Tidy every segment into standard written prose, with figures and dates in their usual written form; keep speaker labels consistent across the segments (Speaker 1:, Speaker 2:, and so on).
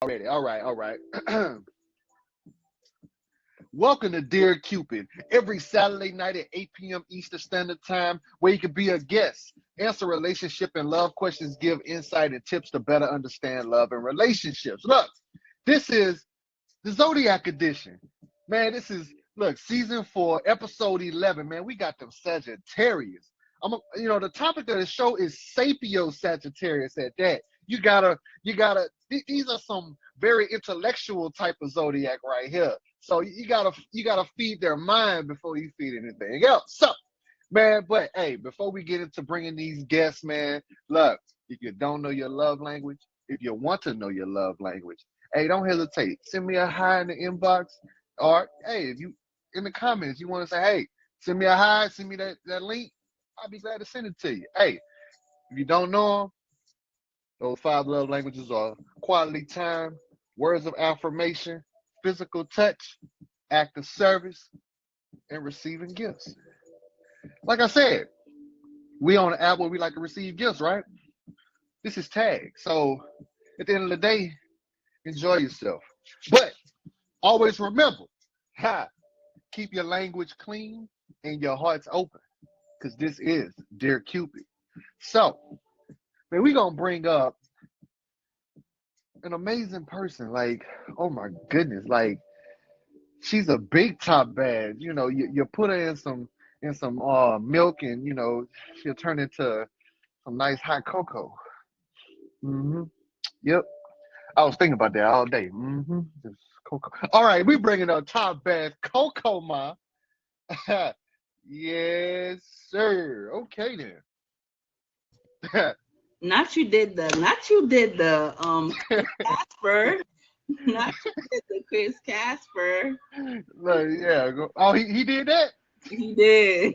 Speaker 1: Ready. All right. All right. Welcome to Dear Cupid, every Saturday night at 8 p.m. Eastern Standard Time, where you can be a guest, answer relationship and love questions, give insight and tips to better understand love and relationships. Look, this is the Zodiac edition. Man, this is, look, season 4, episode 11. Man, we got them Sagittarius. The topic of the show is Sapio Sagittarius at that. These are some very intellectual type of Zodiac right here. So you gotta feed their mind before you feed anything else. So, man, but hey, before we get into bringing these guests, man, look, if you don't know your love language, if you want to know your love language, hey, don't hesitate. Send me a hi in the inbox, or hey, if you in the comments you want to say, hey, send me a hi, send me that link. I'll be glad to send it to you. Hey, if you don't know them, those 5 love languages are quality time, words of affirmation, physical touch, act of service, and receiving gifts. Like I said, we on an app where we like to receive gifts, right? This is tag. So at the end of the day, enjoy yourself. But always remember, keep your language clean and your hearts open. Because this is Dear Cupid. So, man, we're going to bring up an amazing person. Like, oh my goodness. Like, she's a big top bad. You put her in some milk and, she'll turn into some nice hot cocoa. Yep. I was thinking about that all day. Just cocoa. All right, we bringing up top bad CoCoMa. Yes, sir. Okay then.
Speaker 2: Not you did the Casper. Not you did the Chris Casper.
Speaker 1: Yeah. Oh, he did that?
Speaker 2: He did.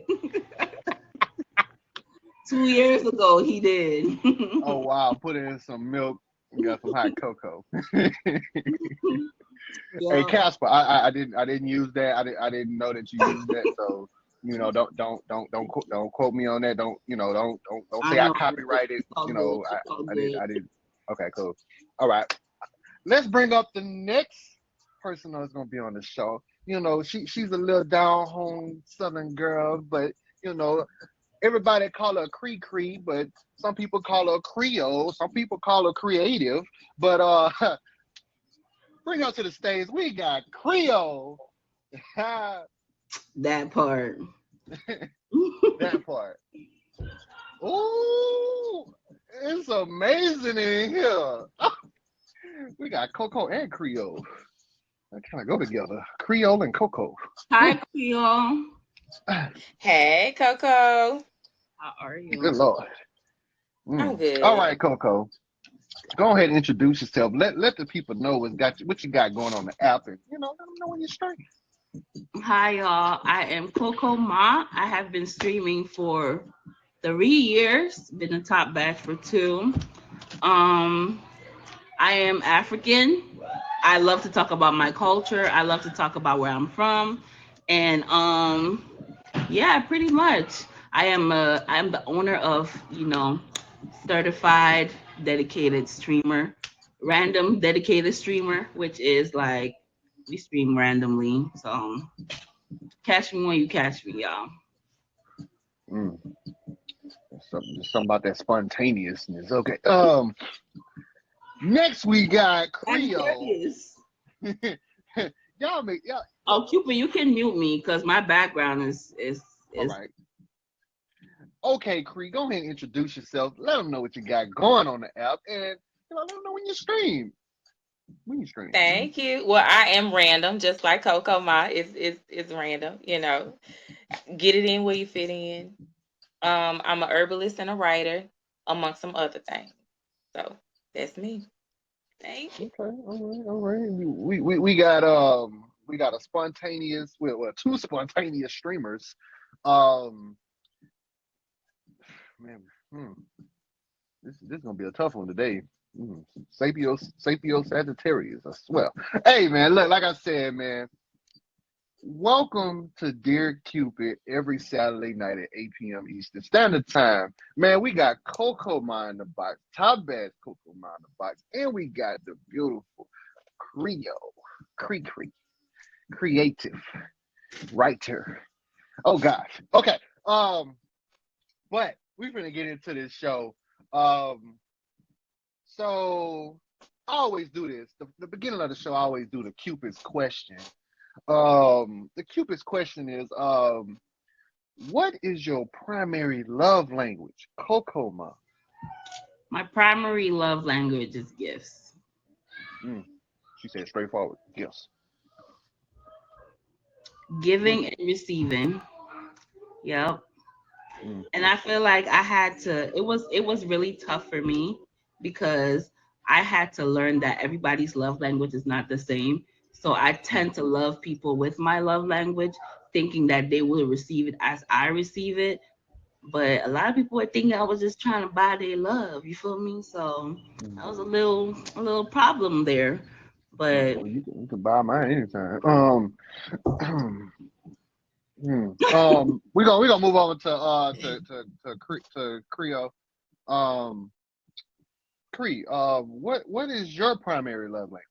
Speaker 2: 2 years ago he did.
Speaker 1: Oh wow, put in some milk and got some hot cocoa.
Speaker 2: Yeah.
Speaker 1: Hey Casper, I didn't use that. I didn't know that you used that. So don't quote me on that. Don't say I copyrighted. I did. Okay, cool. All right, let's bring up the next person that's gonna be on the show. She's a little down home Southern girl, but everybody call her Cree Cree, but some people call her Creole. Some people call her creative. But bring her to the stage. We got Creole.
Speaker 2: That part.
Speaker 1: That part. Ooh, it's amazing in here. We got Coco and Creole. They kind of go together. Creole and Coco.
Speaker 2: Hi, Creole.
Speaker 3: Hey, Coco.
Speaker 2: How are you?
Speaker 1: Good Lord.
Speaker 3: I'm good.
Speaker 1: All right, Coco. Go ahead and introduce yourself. Let the people know what you got going on the app, and let them know when you're streaming.
Speaker 2: Hi, y'all. I am CoCoMa. I have been streaming for 3 years. Been a top batch for 2. I am African. I love to talk about my culture. I love to talk about where I'm from, and yeah, pretty much. I'm the owner of certified dedicated streamer, random dedicated streamer, which is like we stream randomly. So catch me when you catch me, y'all.
Speaker 1: Mm. Something about that spontaneousness. Okay. Next we got Creole. y'all.
Speaker 2: Oh, Cupid, you can mute me because my background is
Speaker 1: all right. Okay, Cree, go ahead and introduce yourself. Let them know what you got going on the app, and let them know when you stream.
Speaker 3: Thank you. Well, I am random, just like CoCoMa. It's random. Get it in where you fit in. I'm a herbalist and a writer, among some other things. So that's me. Thank you.
Speaker 1: Okay, all right. We got a spontaneous, well, 2 spontaneous streamers. Man, this is gonna be a tough one today. Sapio Sagittarius, I swear. Hey man, look, like I said, man. Welcome to Dear Cupid every Saturday night at 8 p.m. Eastern Standard Time. Man, we got CoCoMa in the box, top bad CoCoMa in the box, and we got the beautiful, Creole, creative, writer. Oh gosh. Okay. But we're gonna get into this show. Um, so I always do this. The beginning of the show, I always do the Cupid's question. The Cupid's question is, what is your primary love language? CoCoMa.
Speaker 2: My primary love language is gifts.
Speaker 1: Mm, she said straightforward. Yes. Mm,
Speaker 2: Giving and receiving. Yep.
Speaker 1: mm,
Speaker 2: And
Speaker 1: mm,
Speaker 2: I feel like I had to it was really tough for me because I had to learn that everybody's love language is not the same. So I
Speaker 1: mm,
Speaker 2: tend to love people with my love language, thinking that they will receive it as I receive it. But a lot of people were thinking I was just trying to buy their love. You feel me? So
Speaker 1: mm.
Speaker 2: that was a little problem there. But
Speaker 1: Well, you can buy mine anytime. We gonna move over to Creole. Um, Cree. What is your primary love language?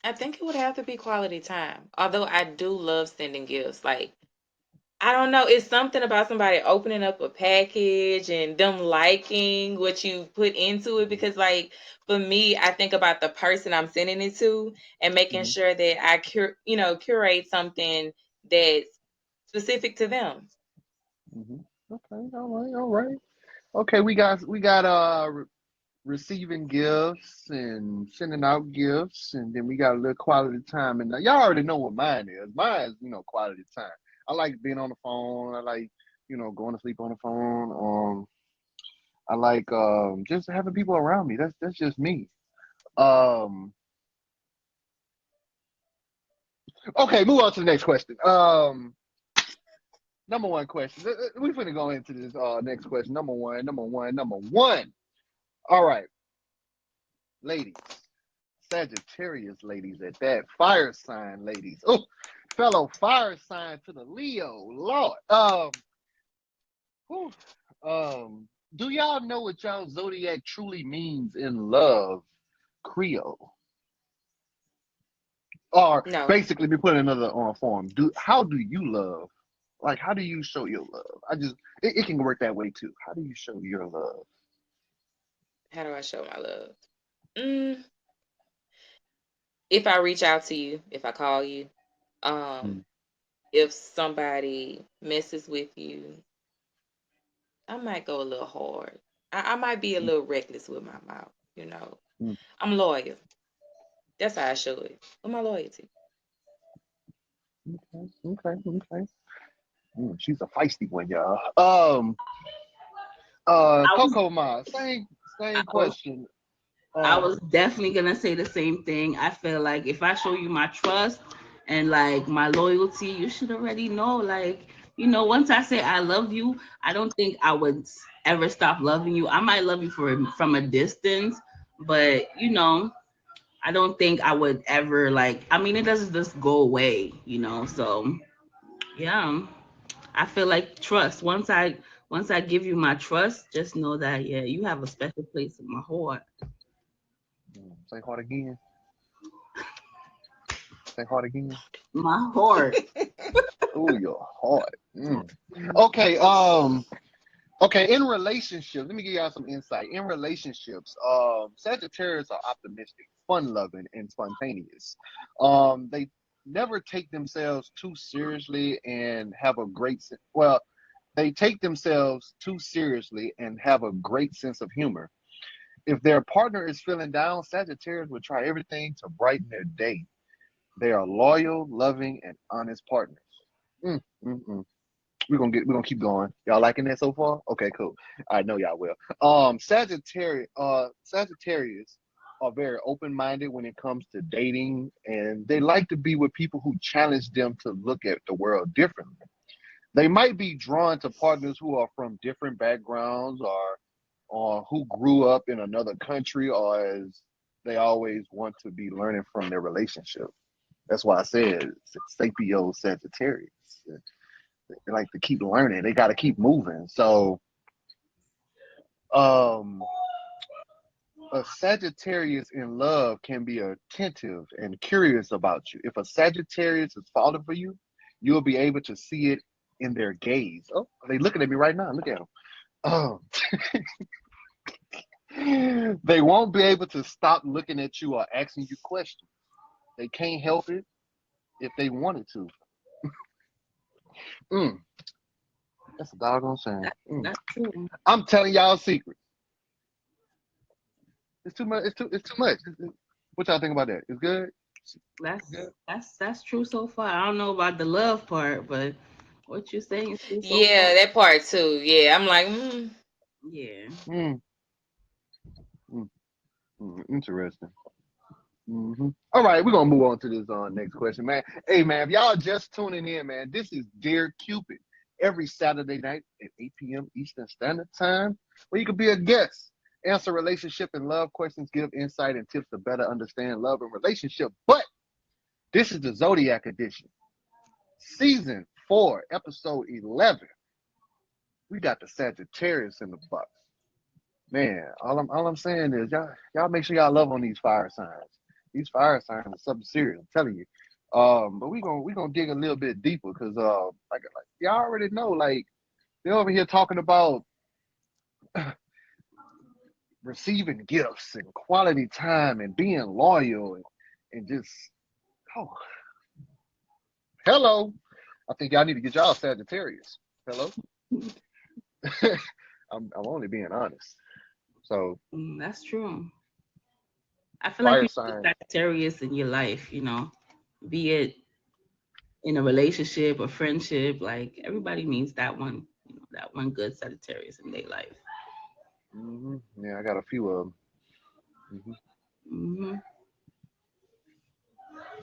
Speaker 3: I think it would have to be quality time. Although I do love sending gifts. Like, I don't know, it's something about somebody opening up a package and them liking what you put into it because like for me, I think about the person I'm sending it to and making
Speaker 1: Mm-hmm.
Speaker 3: sure that I curate something that's specific to them.
Speaker 1: Mm-hmm. Okay. All right. All right. Okay. We got receiving gifts and sending out gifts, and then we got a little quality time. And y'all already know what mine is. Mine is quality time. I like being on the phone. I like going to sleep on the phone. I like just having people around me. That's just me. Um, okay, move on to the next question. Number one question. We're finna go into this next question. Number one. All right, ladies. Sagittarius ladies at that. Fire sign ladies. Oh, fellow fire sign to the Leo. Lord. Whew. Do y'all know what y'all zodiac truly means in love? Creole. Or
Speaker 3: No.
Speaker 1: basically, we put another on form. How do you love? Like, how do you show your love? It can work that way too. How do you show your love?
Speaker 3: How do I show my love? Mm, if I reach out to you, if I call you, um,
Speaker 1: Mm,
Speaker 3: if somebody messes with you, I might go a little hard. I might be a
Speaker 1: mm,
Speaker 3: little reckless with my mouth.
Speaker 1: mm.
Speaker 3: I'm loyal. That's how I show it. With my loyalty.
Speaker 1: Okay. She's a feisty one, y'all.
Speaker 2: I was
Speaker 1: Coco Ma, same
Speaker 2: I was
Speaker 1: question.
Speaker 2: I
Speaker 1: Um,
Speaker 2: was definitely gonna say the same thing. I feel like if I show you my trust and like my loyalty, you should already know. Like, once I say I love you, I don't think I would ever stop loving you. I might love you from a distance, but I don't think I would ever like. I mean, it doesn't just go away. So yeah, I feel like trust. Once I give you my trust, just know that yeah, you have a special place in my heart.
Speaker 1: say heart again. Say heart again.
Speaker 2: My heart.
Speaker 1: Oh, your heart. Okay. Okay. In relationships, let me give y'all some insight. In relationships, Sagittarius are optimistic, fun-loving, and spontaneous. They never take themselves too seriously and have a well, they take themselves too seriously and have a great sense of humor. If their partner is feeling down, Sagittarius will try everything to brighten their day. They are loyal, loving, and honest partners. Mm, mm, mm. We're gonna keep going. Y'all liking that so far? Okay, cool. I know y'all will. Sagittarius are very open-minded when it comes to dating, and they like to be with people who challenge them to look at the world differently. They might be drawn to partners who are from different backgrounds or who grew up in another country, or as they always want to be learning from their relationship. That's why I said Sapio Sagittarius. They like to keep learning. They got to keep moving. So, um, A Sagittarius in love can be attentive and curious about you. If a Sagittarius is falling for you, you'll be able to see it in their gaze. Oh, they looking at me right now. Look at them. Oh. They won't be able to stop looking at you or asking you questions. They can't help it if they wanted to. Mm, that's a doggone shame.
Speaker 2: That's true.
Speaker 1: I'm telling y'all a secret. It's too much. It's too much. What y'all think about that? It's good.
Speaker 2: That's true so far. I don't know about the love part, but what you're saying is true so far.
Speaker 3: Yeah, that part too. Yeah, I'm like,
Speaker 2: Yeah.
Speaker 1: Mm, interesting. All right, we're gonna move on to this next question, man. Hey, man, if y'all just tuning in, man, this is Dear Cupid every Saturday night at 8 p.m. Eastern Standard Time, where you can be a guest, answer relationship and love questions, give insight and tips to better understand love and relationship. But this is the Zodiac edition, season 4, episode 11. We got the Sagittarius in the box. Man, all I'm saying is y'all make sure y'all love on these fire signs. These fire signs are something serious, I'm telling you. But we gonna dig a little bit deeper because like y'all already know, like they're over here talking about receiving gifts and quality time and being loyal and just hello. I think y'all need to get y'all Sagittarius. Hello. I'm only being honest. So
Speaker 2: That's true. I feel like
Speaker 1: fire
Speaker 2: you need
Speaker 1: sign.
Speaker 2: Sagittarius in your life, be it in a relationship or friendship. Like everybody needs that one, that one good Sagittarius in their life.
Speaker 1: Yeah, I got a few of them.
Speaker 2: Hmm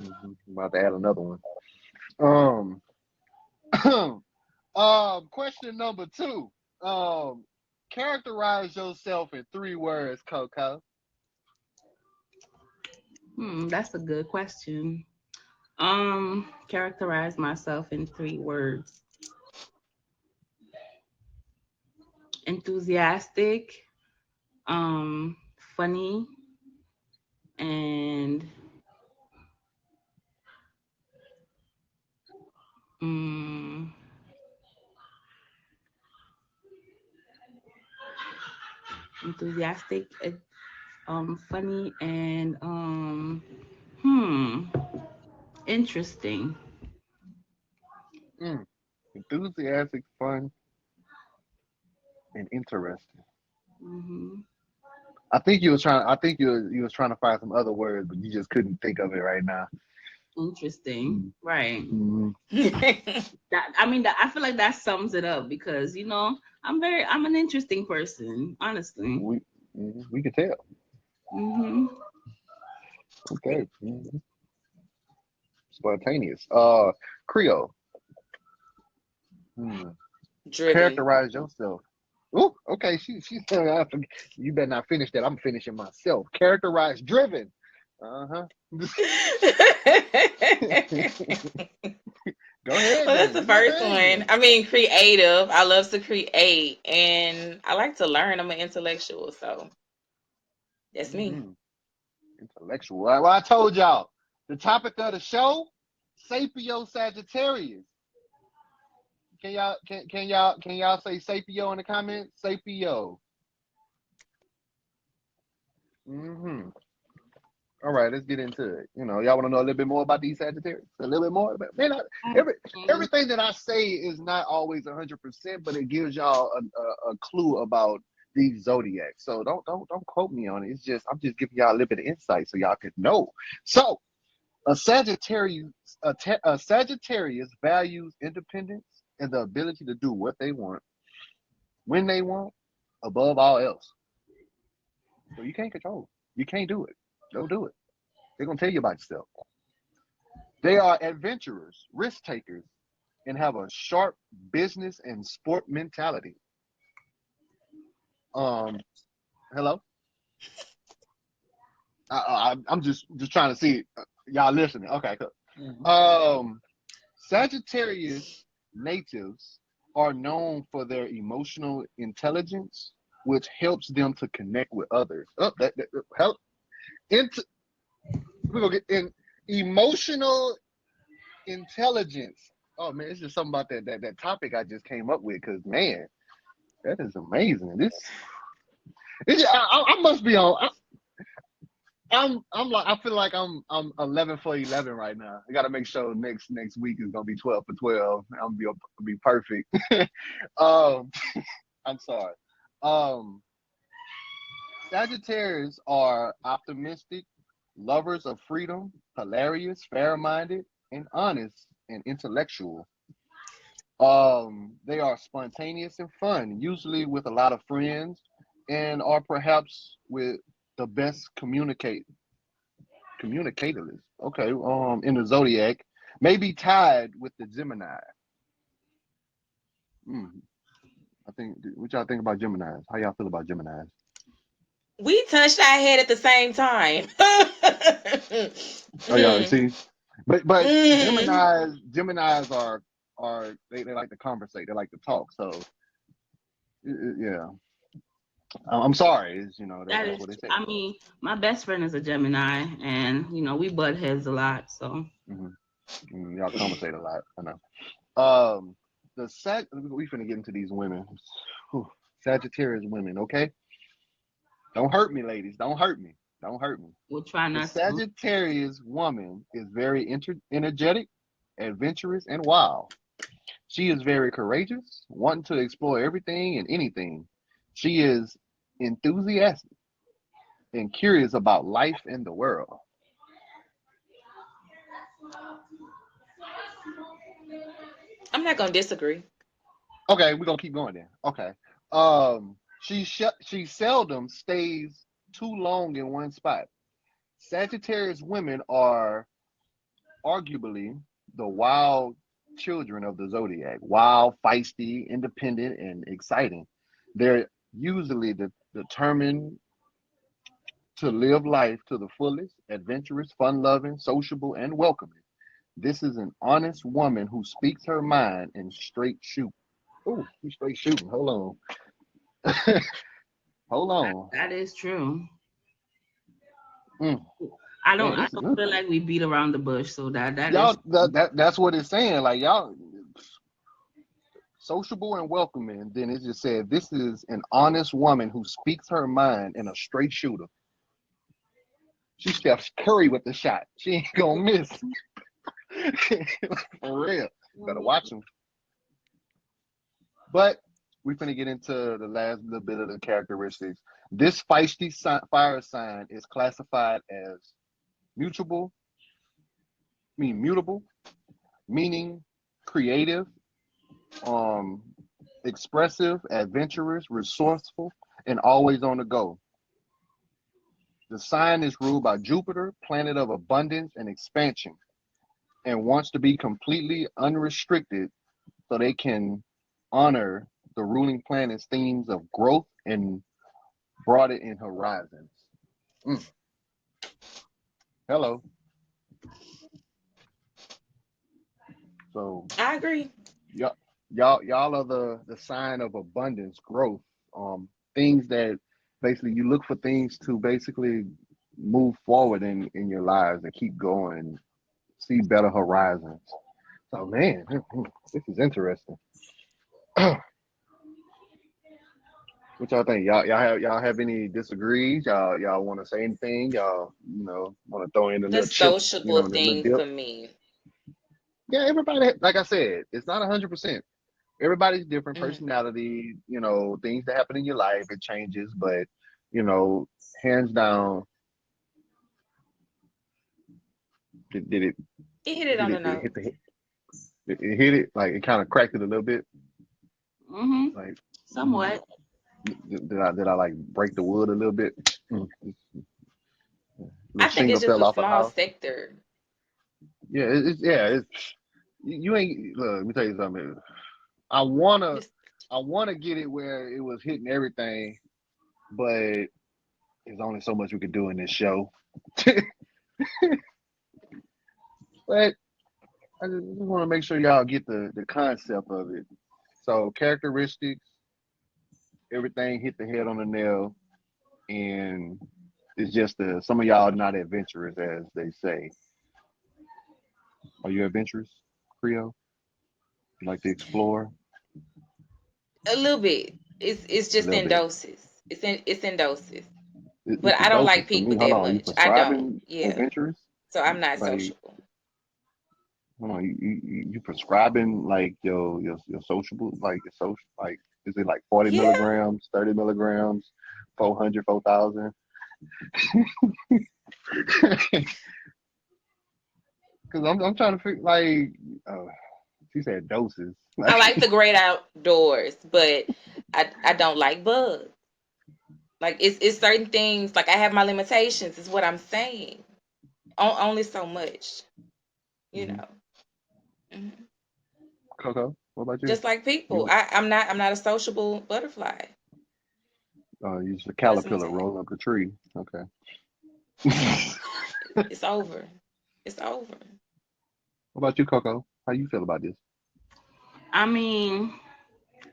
Speaker 1: I'm about to add another one. Question number 2. Characterize yourself in 3 words, Coco.
Speaker 2: That's a good question. Characterize myself in 3 words. Enthusiastic, funny, and um, enthusiastic, funny, and interesting.
Speaker 1: Enthusiastic, fun, and interesting.
Speaker 2: Hmm
Speaker 1: I think you was trying. I think you was trying to find some other words, but you just couldn't think of it right now.
Speaker 2: Interesting, right?
Speaker 1: Mm-hmm.
Speaker 2: I feel like that sums it up because I'm an interesting person, honestly.
Speaker 1: We could tell.
Speaker 2: Hmm
Speaker 1: Okay. Spontaneous. Creole. Hmm.
Speaker 3: driven.
Speaker 1: Characterize yourself. Ooh, okay. She's telling me you better not finish that. I'm finishing myself. Characterize driven. Uh-huh. Go ahead
Speaker 3: Well, that's
Speaker 1: then.
Speaker 3: the
Speaker 1: Do your
Speaker 3: first
Speaker 1: thing
Speaker 3: one.
Speaker 1: then.
Speaker 3: I mean, creative. I love to create, and I like to learn. I'm an intellectual, so that's me.
Speaker 1: hmm Intellectual. Well, I told y'all the topic of the show, Sapio Sagittarius. Can y'all say Sapio in the comments? Sapio. Mm-hmm. All right, let's get into it. Y'all want to know a little bit more about these Sagittarius? A little bit more? Man, everything that I say is not always 100%, but it gives y'all a clue about these zodiacs. So don't quote me on it. It's just I'm just giving y'all a little bit of insight so y'all could know. So a Sagittarius, a Sagittarius values independence and the ability to do what they want when they want, above all else. So you can't control. You can't do it. Don't do it. They're gonna tell you about yourself. They are adventurers, risk takers, and have a sharp business and sport mentality. Um, hello. I'm just trying to see y'all listening. Okay, cool. Sagittarius natives are known for their emotional intelligence, which helps them to connect with others. Oh, that help into we're gonna get in emotional intelligence. Oh man, it's just something about that topic I just came up with because man, that is amazing. I must be on. I'm like I feel like I'm 11 for 11 right now. I got to make sure next week is gonna be 12 for 12. I'm be perfect. um, I'm sorry. Um, Sagittarius are optimistic, lovers of freedom, hilarious, fair-minded, and honest and intellectual. They are spontaneous and fun, usually with a lot of friends, and are perhaps with the best communicators. Okay, in the zodiac, maybe tied with the Gemini. Hmm. I think. What y'all think about Geminis? How y'all feel about Geminis?
Speaker 3: We touched our head at the same time.
Speaker 1: Oh, y'all
Speaker 3: Mm.
Speaker 1: see, but
Speaker 3: Mm.
Speaker 1: Geminis are they like to conversate. They like to talk. So yeah, I'm sorry.
Speaker 2: That
Speaker 1: That's
Speaker 2: is,
Speaker 1: what they say.
Speaker 2: I mean, my best friend is a Gemini, and we butt heads a lot. So
Speaker 1: Y'all conversate a lot. I know. Um, we finna get into these women. Whew. Sagittarius women, okay? Don't hurt me, ladies. Don't hurt me. Don't hurt me.
Speaker 2: we'll try
Speaker 1: The
Speaker 2: not to.
Speaker 1: Sagittarius woman is very energetic, adventurous, and wild. She is very courageous, wanting to explore everything and anything. She is enthusiastic and curious about life and the world.
Speaker 3: I'm not gonna disagree.
Speaker 1: Okay, we're gonna keep going then. Okay. She seldom stays too long in one spot. Sagittarius women are arguably the wild children of the zodiac. Wild, feisty, independent, and exciting. They're usually determined to live life to the fullest, adventurous, fun-loving, sociable, and welcoming. This is an honest woman who speaks her mind and straight shoot. Oh, we straight shooting. Hold on. Hold on.
Speaker 2: That is true.
Speaker 1: Mm,
Speaker 2: I don't.
Speaker 1: man,
Speaker 2: I
Speaker 1: this is
Speaker 2: don't feel like we beat around the bush. So that is
Speaker 1: y'all. That's what it's saying. Like y'all, sociable and welcoming. Then it just said this is an honest woman who speaks her mind and a straight shooter. She Steph Curry with the shot. She ain't gonna miss. For real. Better
Speaker 2: true.
Speaker 1: watch him. But we finna get into the last little bit of the characteristics. This feisty fire sign is classified as mutable, mutable, meaning creative, um, expressive, adventurous, resourceful, and always on the go. The sign is ruled by Jupiter, planet of abundance and expansion, and wants to be completely unrestricted so they can honor the ruling planet's themes of growth and broaden in horizons. Mm, hello. So
Speaker 3: I agree.
Speaker 1: y'all, y'all are the sign of abundance, growth, things that basically you look for things to basically move forward in your lives and keep going, see better horizons. So man, this is interesting. What y'all think? Y'all have any disagrees? Y'all want to say anything? Y'all want to throw in a
Speaker 3: The
Speaker 1: little chip?
Speaker 3: sociable
Speaker 1: The little
Speaker 3: thing
Speaker 1: dip.
Speaker 3: for me.
Speaker 1: Yeah, everybody. Like I said, it's not 100%. Everybody's different
Speaker 3: Mhm.
Speaker 1: personality. Things that happen in your life it changes, but you know, hands down, did it
Speaker 3: He hit it
Speaker 1: did
Speaker 3: on the
Speaker 1: it did it
Speaker 3: nose.
Speaker 1: hit it hit it like it kind of cracked it a little bit.
Speaker 2: Mm-hmm.
Speaker 1: Like
Speaker 2: Somewhat.
Speaker 1: did I like break the wood a little bit? Mm. The
Speaker 3: I think
Speaker 1: shingle
Speaker 3: it's just
Speaker 1: fell
Speaker 3: a
Speaker 1: off a
Speaker 3: small
Speaker 1: house.
Speaker 3: sector.
Speaker 1: Yeah, it's you ain't. Look, let me tell you something. I wanna
Speaker 3: Just
Speaker 1: I wanna get it where it was hitting everything, but there's only so much we could do in this show. But I just want to make sure y'all get the concept of it. So characteristics. everything hit the head on the nail, and it's just some of y'all not adventurous, as they say. Are you adventurous, Creole? You like to explore
Speaker 3: A little bit. It's
Speaker 1: a
Speaker 3: just
Speaker 1: little
Speaker 3: in
Speaker 1: bit?
Speaker 3: doses. It's in doses. But
Speaker 1: It's a
Speaker 3: I don't like
Speaker 1: doses for me.
Speaker 3: people
Speaker 1: Hold
Speaker 3: that
Speaker 1: on, you
Speaker 3: much. I don't.
Speaker 1: prescribing
Speaker 3: Yeah.
Speaker 1: adventurous?
Speaker 3: So I'm not
Speaker 1: Like,
Speaker 3: sociable.
Speaker 1: hold on, you prescribing like your sociable, like your social, like is it like 40
Speaker 3: Yeah.
Speaker 1: milligrams, 30 milligrams, 400, 4,000? Because I'm trying to figure like, uh, she said doses.
Speaker 3: I
Speaker 1: Like,
Speaker 3: like the great outdoors, but I don't like bugs. Like it's certain things. Like I have my limitations. Is what I'm saying. Only so much. You
Speaker 1: mhm.
Speaker 3: know. Mhm.
Speaker 1: Coco, what about you?
Speaker 3: Just like people.
Speaker 1: You
Speaker 3: I'm not a sociable butterfly.
Speaker 1: you just a
Speaker 3: That's what I'm
Speaker 1: caterpillar
Speaker 3: saying.
Speaker 1: rolling up a tree. Okay.
Speaker 3: It's over. It's over.
Speaker 1: What about you, Coco? How you feel about this?
Speaker 2: I mean,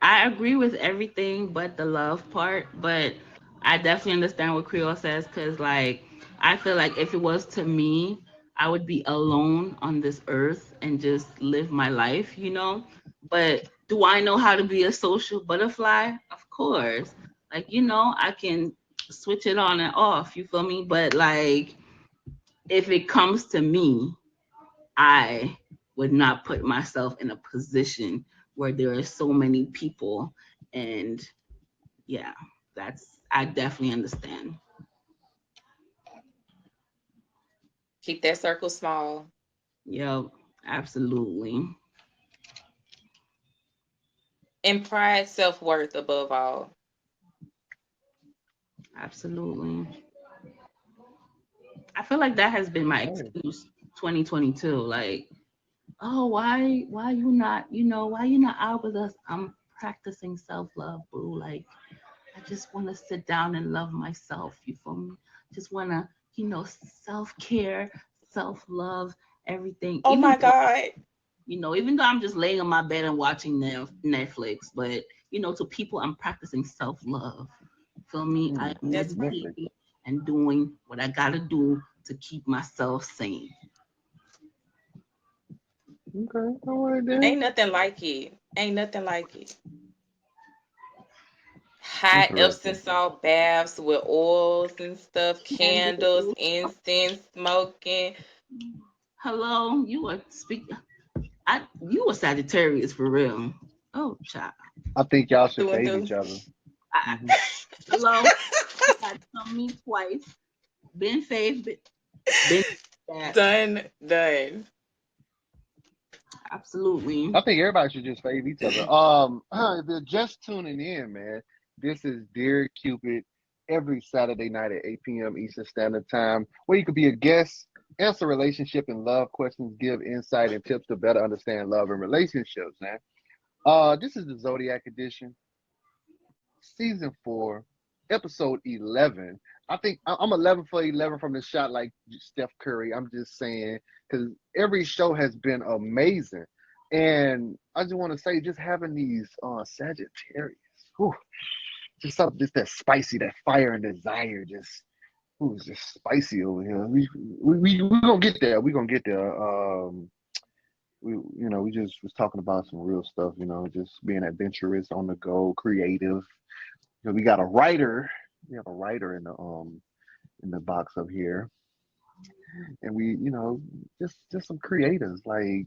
Speaker 2: I agree with everything but the love part, but I definitely understand what Creole says because, like, I feel like if it was to me, I would be alone on this earth and just live my life, you know? But do I know how to be a social butterfly? Of course. Like, I can switch it on and off, you feel me? But, like, if it comes to me, I would not put myself in a position where there are so many people. And yeah, I definitely understand.
Speaker 3: Keep that circle small.
Speaker 2: Yep, absolutely.
Speaker 3: And pride self-worth above all.
Speaker 2: Absolutely. I feel like that has been my
Speaker 1: Okay.
Speaker 2: excuse 2022. Like, oh, why you not out with us? I'm practicing self-love, boo. Like, I just want to sit down and love myself. You feel me? Just want to, self-care, self-love, everything.
Speaker 3: Oh my God.
Speaker 2: Even though I'm just laying on my bed and watching Netflix, but to people, I'm practicing self-love. Feel me? I am
Speaker 3: That's right.
Speaker 1: Netflix.
Speaker 2: meditating and doing what I gotta do to keep myself sane.
Speaker 1: Okay, all right then.
Speaker 3: Ain't nothing like it. Ain't nothing like it. Hot Epsom
Speaker 1: Interesting.
Speaker 3: salt baths with oils and stuff, candles,
Speaker 2: Candles.
Speaker 3: incense, smoking.
Speaker 2: Hello, you a Sagittarius for real. Oh, child.
Speaker 1: I think y'all should
Speaker 3: Through and
Speaker 1: fave
Speaker 3: through.
Speaker 1: each other.
Speaker 2: I,
Speaker 1: Hmm.
Speaker 2: hello, you got to me twice. Been faith, been that.
Speaker 3: Done, done.
Speaker 2: Absolutely.
Speaker 1: I think everybody should just fave each other. If you're just tuning in, man, this is Dear Cupid every Saturday night at 8 p.m. Eastern Standard Time, where you could be a guest, answer relationship and love questions, give insight and tips to better understand love and relationships, man. This is the Zodiac edition, season 4, episode 11. I think I'm 11 for 11 from the shot like Steph Curry. I'm just saying because every show has been amazing, and I just want to say, just having these Sagittarius, whew, just something, just that spicy, that fire and desire, just it's just spicy over here. We gonna get there. We gonna get there. We just was talking about some real stuff. Just being adventurous, on the go, creative. We got a writer. We have a writer in the box up here, and just some creators like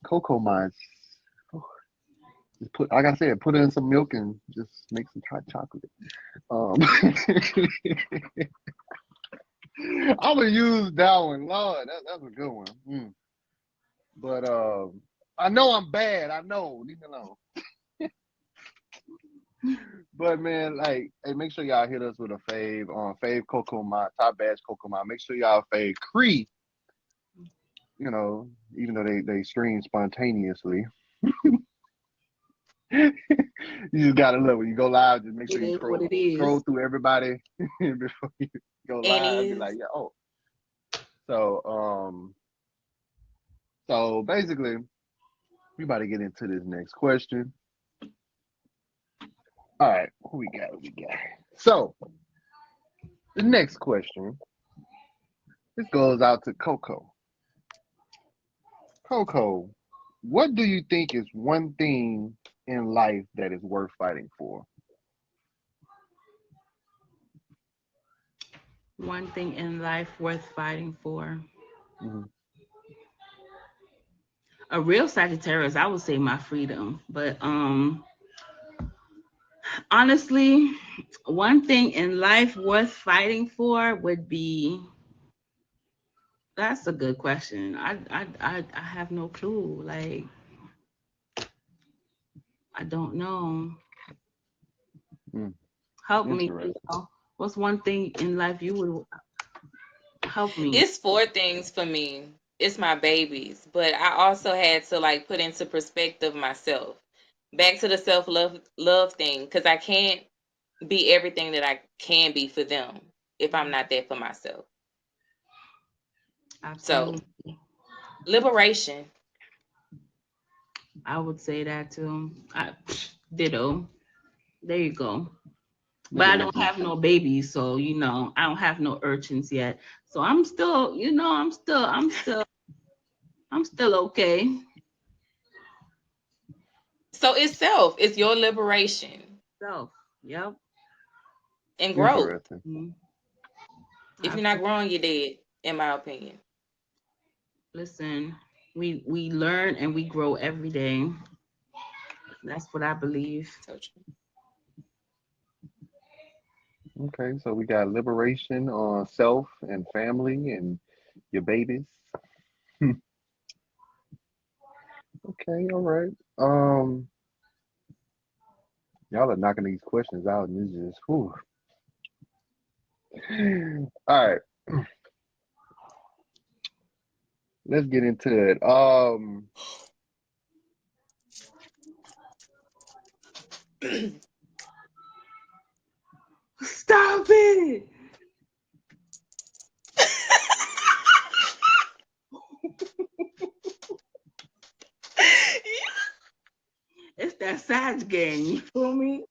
Speaker 1: CoCoMa. Just put, like I said, put in some milk and just make some hot chocolate. Um, I'm gonna use that one, Lord. That's a good one. But I know I'm bad. I know. Leave me alone. But man, like, hey, make sure y'all hit us with a fave CoCoMa, top badge CoCoMa. Make sure y'all fave Cree. Even though they stream spontaneously. You just gotta look when you go live. Just make
Speaker 2: It
Speaker 1: sure you
Speaker 2: is what it
Speaker 1: scroll
Speaker 2: is.
Speaker 1: through everybody before you go
Speaker 3: And
Speaker 1: live. Be
Speaker 3: is.
Speaker 1: like, yeah, oh. So basically, we about to get into this next question. All right, who we got? Who we got? So the next question. This goes out to Coco. Coco, what do you think is one thing in life that is worth fighting for?
Speaker 2: One thing in life worth fighting for.
Speaker 1: Mhm.
Speaker 2: A real Sagittarius, I would say my freedom. But honestly, one thing in life worth fighting for would be, that's a good question. I have no clue. Like, I don't know.
Speaker 1: Mm,
Speaker 2: Help me.
Speaker 1: interesting.
Speaker 2: What's one thing in life you would help me?
Speaker 3: It's four things for me. It's my babies, but I also had to like put into perspective myself. Back to the self love thing, because I can't be everything that I can be for them if I'm not there for myself. So
Speaker 2: Absolutely.
Speaker 3: liberation.
Speaker 2: I would say that too. Ditto. There you go.
Speaker 1: Look
Speaker 2: But
Speaker 1: at
Speaker 2: I
Speaker 1: Miss
Speaker 2: don't
Speaker 1: G.
Speaker 2: have no babies, so I don't have no urchins yet. So I'm still, I'm still okay.
Speaker 3: So it's self. It's your liberation
Speaker 2: Self. Yep.
Speaker 3: and growth.
Speaker 1: Interesting.
Speaker 2: Mhm.
Speaker 3: If you're not
Speaker 2: Absolutely.
Speaker 3: growing, you're dead, in my opinion.
Speaker 2: Listen, we learn and we grow every day. That's what I believe.
Speaker 3: So true.
Speaker 1: Okay, so we got liberation on self and family and your babies. Okay, all right. Y'all are knocking these questions out, and it's just, whew. All right, let's get into it.
Speaker 2: Stop it! It's that Sag gang. You feel me?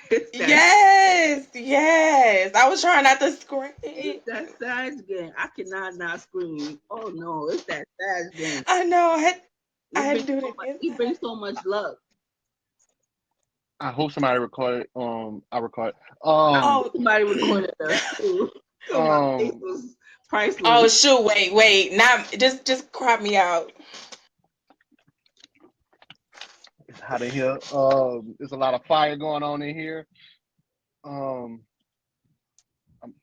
Speaker 2: It's that
Speaker 3: Yes, yes. I was trying not to scream.
Speaker 2: it's that Sag gang. I cannot not scream. Oh no, it's that Sag gang.
Speaker 3: I know. I
Speaker 2: We
Speaker 3: had
Speaker 2: bring
Speaker 3: to do
Speaker 2: so
Speaker 3: it
Speaker 2: much. We bring
Speaker 3: inside.
Speaker 2: so much luck.
Speaker 1: I hope somebody recorded. I recorded.
Speaker 2: I hope
Speaker 3: Oh,
Speaker 2: somebody recorded us too. So my face
Speaker 1: Um,
Speaker 2: was priceless.
Speaker 3: oh shoot! Wait. Not just crop me out.
Speaker 1: it's hot in here. There's a lot of fire going on in here. Um, um,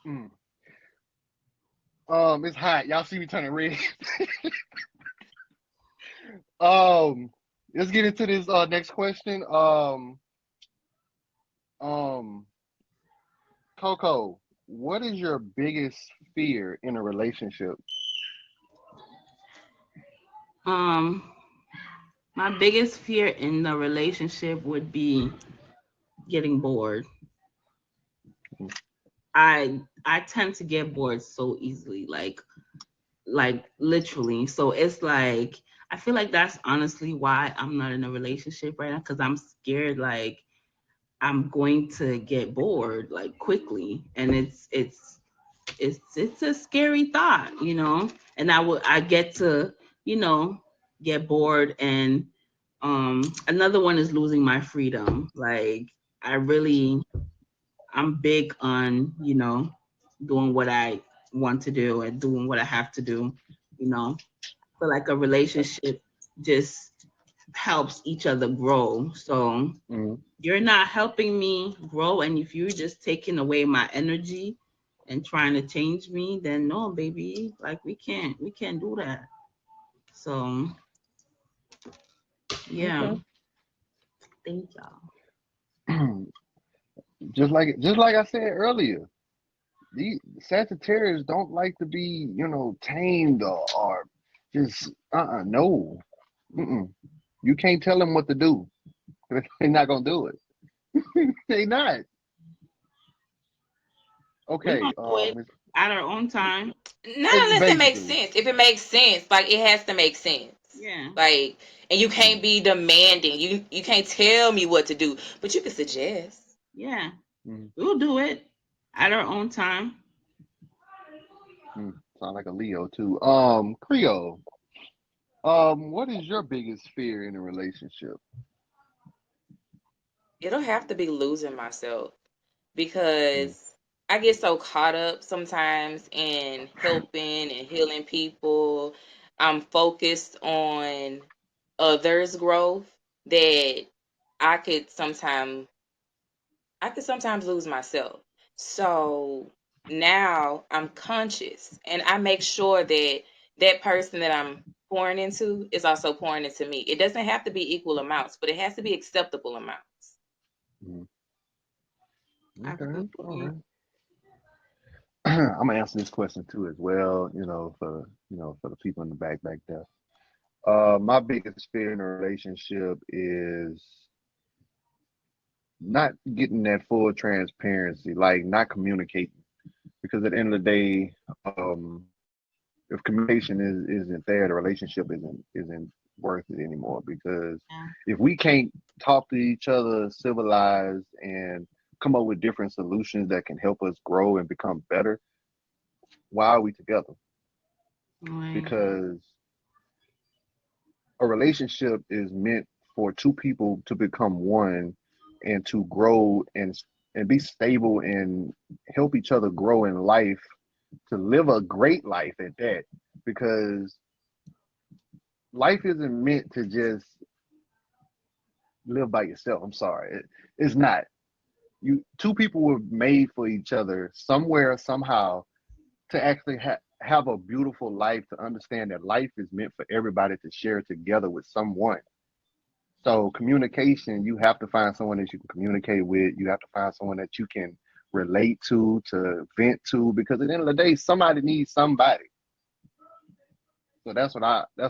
Speaker 1: mm. It's hot. Y'all see me turning red. Um, let's get into this next question. Um, Coco, what is your biggest fear in a relationship?
Speaker 2: Um, my biggest fear in the relationship would be getting bored. I tend to get bored so easily, like literally. So it's like I feel like that's honestly why I'm not in a relationship right now, because I'm scared like I'm going to get bored like quickly, and it's a scary thought. And I get to you know get bored, and another one is losing my freedom. Like I really I'm big on doing what I want to do and doing what I have to do. Feel like a relationship just helps each other grow. So
Speaker 1: Mm,
Speaker 2: you're not helping me grow, and if you're just taking away my energy and trying to change me, then no, baby, like we can't do that. So yeah,
Speaker 1: okay.
Speaker 2: thank y'all.
Speaker 1: Just like I said earlier, these Sagittarius don't like to be, tamed or just no. Mm-mm. You can't tell them what to do. They're not gonna do it. They not.
Speaker 2: We
Speaker 1: Okay.
Speaker 2: gonna do it at our own time.
Speaker 3: Not unless it makes
Speaker 1: Basically.
Speaker 3: sense. If it makes sense, like it has to make sense.
Speaker 2: Yeah.
Speaker 3: Like, and you can't be demanding. You can't tell me what to do, but you can suggest.
Speaker 2: Yeah.
Speaker 1: Mm.
Speaker 2: We'll do it at our own time.
Speaker 1: Sound like a Leo too. Creole. What is your biggest fear in a relationship?
Speaker 3: It'll have to be losing myself
Speaker 1: Mm.
Speaker 3: because I get so caught up sometimes in helping and healing people. I'm focused on others' growth that I could sometimes lose myself. So now I'm conscious and I make sure that that person that I'm pouring into is also pouring into me. It doesn't have to be equal amounts, but it has to be acceptable amounts.
Speaker 1: Mm.
Speaker 2: I have a good
Speaker 1: Okay, all
Speaker 2: point.
Speaker 1: right. I'm gonna answer this question too as well. For the people in the back there. My biggest fear in a relationship is not getting that full transparency, like not communicating. Because at the end of the day, um, if communication isn't there, the relationship isn't worth it anymore. Because
Speaker 2: Yeah.
Speaker 1: if we can't talk to each other civilized and come up with different solutions that can help us grow and become better, why are we together?
Speaker 2: Right.
Speaker 1: Because a relationship is meant for two people to become one and to grow and be stable and help each other grow in life, to live a great life at that. Because life isn't meant to just live by yourself. I'm sorry, it's not. You two people were made for each other somewhere somehow to actually have a beautiful life, to understand that life is meant for everybody to share together with someone. So communication, you have to find someone that you can communicate with. You have to find someone that you can relate to vent to, because at the end of the day, somebody needs somebody. So that's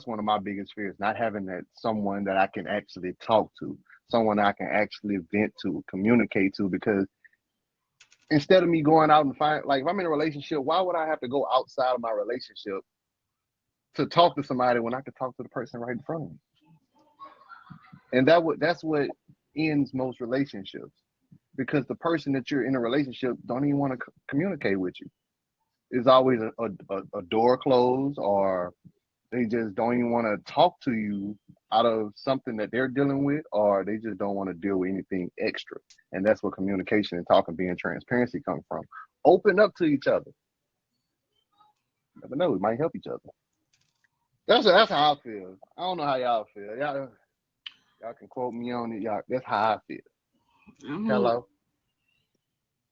Speaker 1: one of my biggest fears, not having that someone that I can actually talk to, someone I can actually vent to, communicate to, because instead of me going out and find, like, if I'm in a relationship, why would I have to go outside of my relationship to talk to somebody when I could talk to the person right in front of me? And that's what ends most relationships, because the person that you're in a relationship don't even want to communicate with you. There's always a door closed, or they just don't even want to talk to you out of something that they're dealing with, or they just don't want to deal with anything extra. And that's where communication and talking, being transparency come from. Open up to each other. Never know, we might help each other. That's how I feel. I don't know how y'all feel. Y'all can quote me on it. Y'all, that's how I feel.
Speaker 2: I'm
Speaker 1: Hello,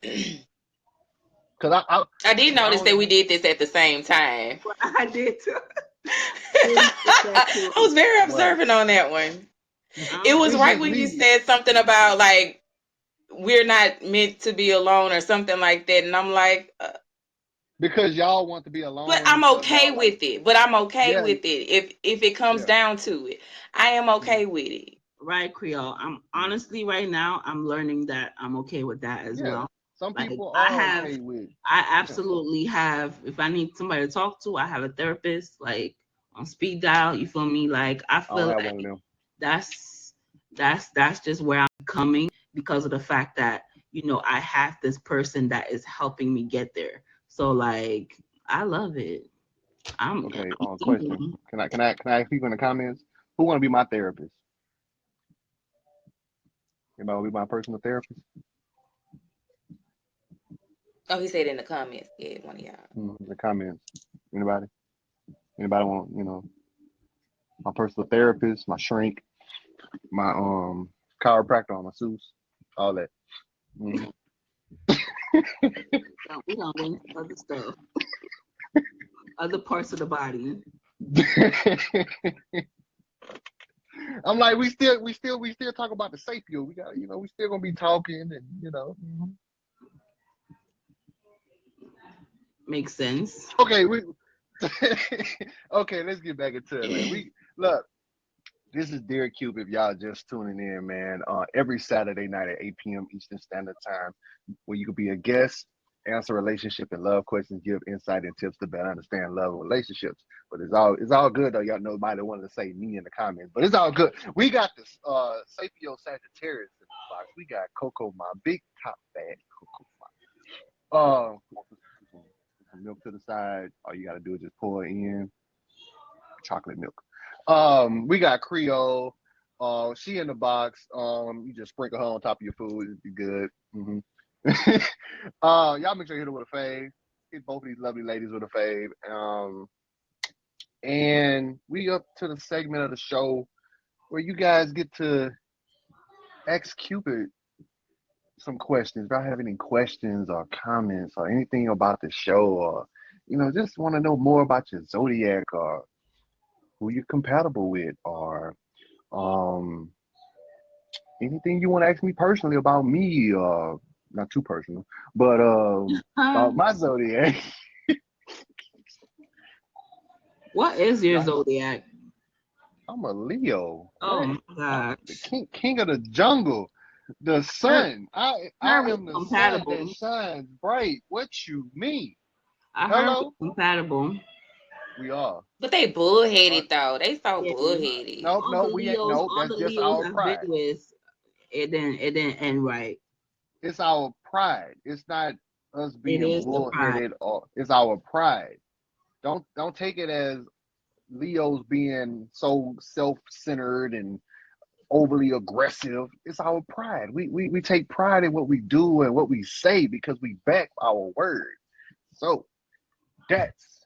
Speaker 1: because
Speaker 3: I did
Speaker 1: I
Speaker 3: notice
Speaker 1: only
Speaker 3: that we did this at the same time.
Speaker 2: I did too.
Speaker 3: I was very
Speaker 1: what.
Speaker 3: observant on that one. It
Speaker 2: Um,
Speaker 3: was
Speaker 1: It's
Speaker 3: right
Speaker 1: just
Speaker 3: when you
Speaker 1: me,
Speaker 3: said something about like we're not meant to be alone or something like that, and I'm like,
Speaker 1: because y'all want to be
Speaker 3: but
Speaker 1: alone
Speaker 3: I'm
Speaker 1: because
Speaker 3: okay
Speaker 1: y'all like,
Speaker 3: with it. But I'm okay
Speaker 1: yeah,
Speaker 3: with it if it comes
Speaker 1: yeah.
Speaker 3: down to it. I am
Speaker 1: Mhm.
Speaker 3: okay with it.
Speaker 2: right, Creole. I'm
Speaker 1: Mhm.
Speaker 2: honestly right now, I'm learning that I'm okay with that as
Speaker 1: Yeah,
Speaker 2: well.
Speaker 1: some
Speaker 2: Like
Speaker 1: people
Speaker 2: I
Speaker 1: are
Speaker 2: have,
Speaker 1: okay with,
Speaker 2: I
Speaker 1: yeah.
Speaker 2: absolutely have. If I need somebody to talk to, I have a therapist like on speed dial. You feel me? Like I
Speaker 1: I don't
Speaker 2: feel
Speaker 1: have one of
Speaker 2: like
Speaker 1: them.
Speaker 2: that's that's just where I'm coming because of the fact that I have this person that is helping me get there. So like I love it.
Speaker 1: Okay,
Speaker 2: I'm
Speaker 1: question.
Speaker 2: single.
Speaker 1: Can I ask people in the comments who want to be my therapist? Anybody want to be my personal therapist?
Speaker 3: Oh, he said in the comments. Yeah, one of y'all.
Speaker 1: The comments. Anybody? Anybody want, my personal therapist, my shrink, my chiropractor, my masseuse, all that. Mhm.
Speaker 2: We don't win other stuff, other parts of the body.
Speaker 1: I'm like, we still talk about the sapio. We got, we still gonna be talking, and Mhm.
Speaker 2: Makes sense.
Speaker 1: Okay, we okay. Let's get back into it, man. We look. This is Derek Qupid. If y'all just tuning in, man. Every Saturday night at 8 p.m. Eastern Standard Time, where you could be a guest answer relationship and love questions, give insight and tips to better understand love and relationships. But it's all good though. Y'all nobody wanted to say me in the comments, but it's all good. We got this Sapio Sagittarius in the box. We got CoCoMa, big top bag CoCoMa. Put some milk to the side. All you gotta do is just pour it in. Chocolate milk. We got Creole. She in the box. You just sprinkle her on top of your food. It'd be good. Y'all make sure you hit her with a fave. Hit both of these lovely ladies with a fave. And we up to the segment of the show where you guys get to ask Qupid some questions. If y'all have any questions or comments or anything about the show, or just want to know more about your zodiac, or who you're compatible with, or anything you want to ask me personally about me, not too personal, but about my zodiac.
Speaker 2: What is your zodiac?
Speaker 1: I'm a Leo.
Speaker 2: Oh my God.
Speaker 1: The king of the jungle. The sun. I am the sun that shines bright. What you mean?
Speaker 2: I heard we're compatible.
Speaker 1: We are.
Speaker 3: But they bullheaded though. They so bullheaded.
Speaker 1: No, we ain't. No, that's just our pride.
Speaker 2: It didn't end right.
Speaker 1: It's our pride. It's not us being bullheaded, or it's our pride. Don't take it as Leo's being so self-centered and overly aggressive. It's our pride. We take pride in what we do and what we say because we back our word. So that's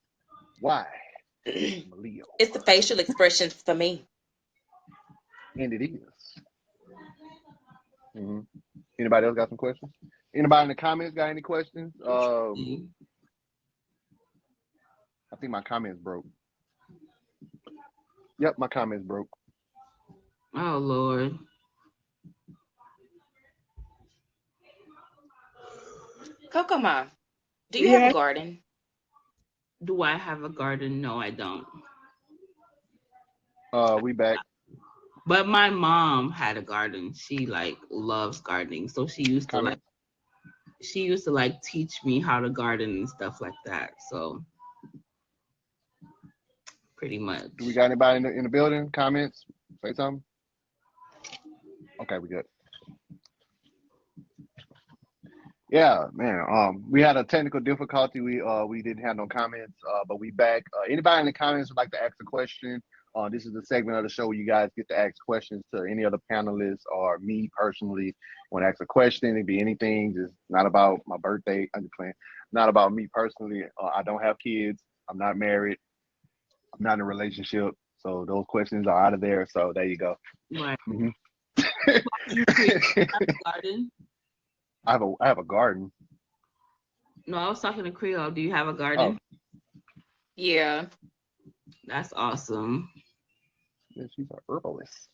Speaker 1: why I'm a Leo.
Speaker 3: It's the facial expressions for me.
Speaker 1: And it is. Anybody else got some questions? Anybody in the comments got any questions? I think my comments broke. Yep, my comments broke.
Speaker 2: Oh Lord.
Speaker 3: CoCoMa, do you have a garden?
Speaker 2: Do I have a garden? No, I don't.
Speaker 1: We back.
Speaker 2: But my mom had a garden. She loves gardening. So she used to teach me how to garden and stuff like that. So pretty much.
Speaker 1: Do we got anybody in the building? Comments? Say something. Okay, we good. Yeah, man. We had a technical difficulty. We didn't have no comments, but we back. Anybody in the comments would like to ask a question? This is the segment of the show where you guys get to ask questions to any other panelists or me personally. Want to ask a question? It'd be anything, just not about my birthday. I'm just playing. Not about me personally. I don't have kids. I'm not married. I'm not in a relationship. So those questions are out of there. So there you go.
Speaker 2: Right. Garden?
Speaker 1: I have a garden.
Speaker 2: No, I was talking to Creole. Do you have a garden?
Speaker 3: Oh. Yeah.
Speaker 2: That's awesome.
Speaker 1: Yeah, she's an herbalist.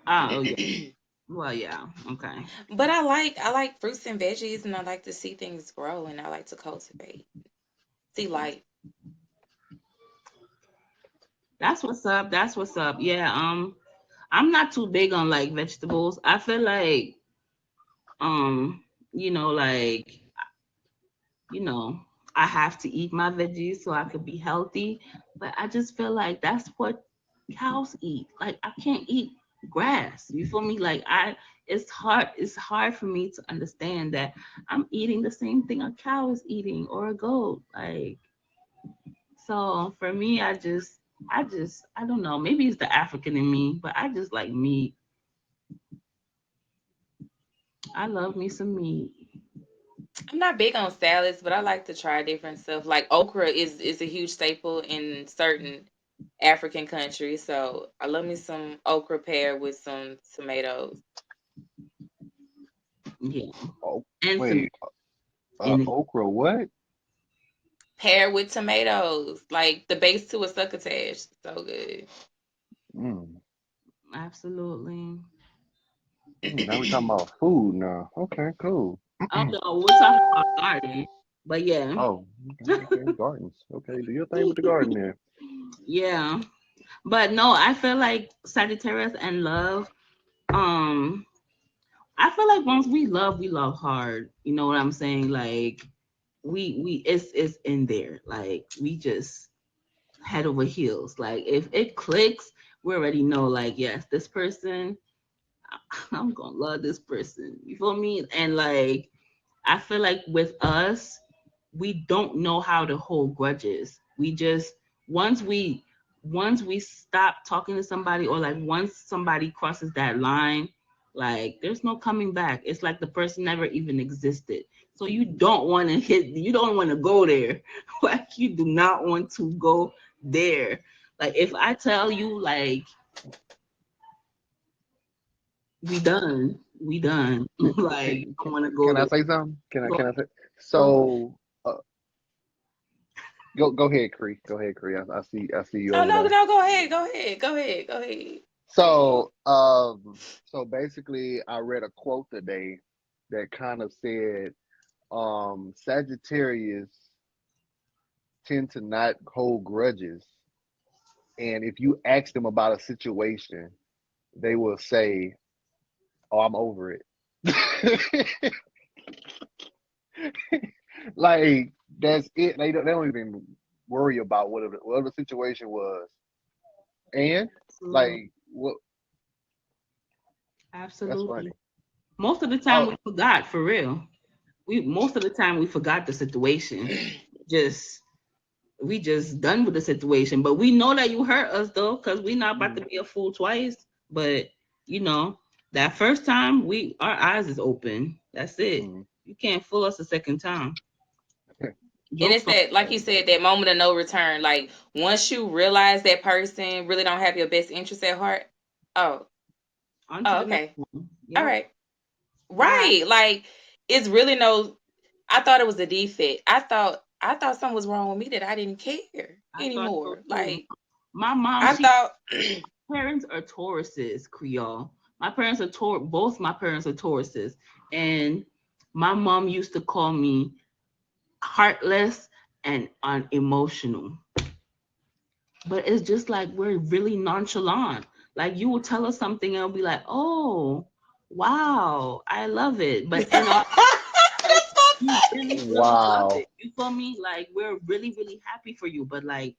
Speaker 2: Oh yeah. Well, yeah. Okay.
Speaker 3: But I like fruits and veggies, and I like to see things grow, and I like to cultivate. See life.
Speaker 2: That's what's up. That's what's up. Yeah. I'm not too big on vegetables. I feel like I have to eat my veggies so I could be healthy. But I just feel like that's what cows eat. I can't eat grass. You feel me? It's hard for me to understand that I'm eating the same thing a cow is eating or a goat. So for me, I don't know. Maybe it's the African in me, but I just like meat. I love me some meat.
Speaker 3: I'm not big on salads, but I like to try different stuff. Like okra is a huge staple in certain African countries, so I love me some okra paired with some tomatoes.
Speaker 2: Yeah.
Speaker 1: Oh, and wait. Okra what?
Speaker 3: Paired with tomatoes, like the base to a succotash. So good.
Speaker 2: Absolutely.
Speaker 1: Now we're talking about food now. Okay, cool.
Speaker 2: Oh no, we're talking about garden. But yeah.
Speaker 1: Oh, okay, gardens. Okay, do your thing with the garden there.
Speaker 2: Yeah. But no, I feel like Sagittarius and love, I feel like once we love hard. You know what I'm saying? Like we it's in there. Like we just head over heels. Like if it clicks, we already know. Like yes, this person, I'm gonna love this person. You feel me? And like I feel like with us, we don't know how to hold grudges. We just once we once we stop talking to somebody or like once somebody crosses that line, like there's no coming back. It's like the person never even existed. So you don't want to you don't want to go there. Like you do not want to go there. Like if I tell you like we done.
Speaker 1: Can,
Speaker 2: Like don't want to go
Speaker 1: can I
Speaker 2: there.
Speaker 1: say something?
Speaker 2: Go,
Speaker 1: Can I say?
Speaker 2: go.
Speaker 1: So, go ahead, Cree. Go ahead, Cree. I see you
Speaker 3: Oh
Speaker 1: over
Speaker 3: no,
Speaker 1: there.
Speaker 3: no, go ahead, go ahead, go ahead, go ahead.
Speaker 1: So, so basically, I read a quote today that kind of said, Sagittarius tend to not hold grudges, and if you ask them about a situation, they will say, "Oh, I'm over it." Like that's it. They don't even worry about whatever the situation was, and
Speaker 2: Absolutely.
Speaker 1: like what? That's funny.
Speaker 2: Absolutely. Most of the time
Speaker 1: Oh,
Speaker 2: we forgot for real. We most of the time we forgot the situation. Just we just done with the situation. But we know that you hurt us though, because we not about to
Speaker 1: mm,
Speaker 2: be a fool twice. But you know, that first time we our eyes is open. That's it.
Speaker 1: mm.
Speaker 2: You can't fool us a second time.
Speaker 3: And
Speaker 2: Jokes
Speaker 3: it's
Speaker 2: on
Speaker 3: that, like you
Speaker 1: And
Speaker 3: said, that moment of no return. Like once you realize that person really don't have your best interest at heart. Oh,
Speaker 2: on to
Speaker 3: oh,
Speaker 2: the next
Speaker 3: okay,
Speaker 2: one.
Speaker 3: all
Speaker 2: Yep.
Speaker 3: right,
Speaker 2: Bye.
Speaker 3: right. Like it's really no. I thought it was a defect. I thought something was wrong with me that I didn't care
Speaker 2: I thought so
Speaker 3: anymore.
Speaker 2: too.
Speaker 3: Like
Speaker 2: My mom,
Speaker 3: I
Speaker 2: she
Speaker 3: thought.
Speaker 2: parents are Tauruses, Creole. My parents are both my parents are Tauruses. And my mom used to call me heartless and unemotional. But it's just like we're really nonchalant. Like you will tell us something and I'll be like, oh, wow, I love it. But in our like we really, really love
Speaker 1: wow,
Speaker 2: it. You feel me? Like we're really, really happy for you. But like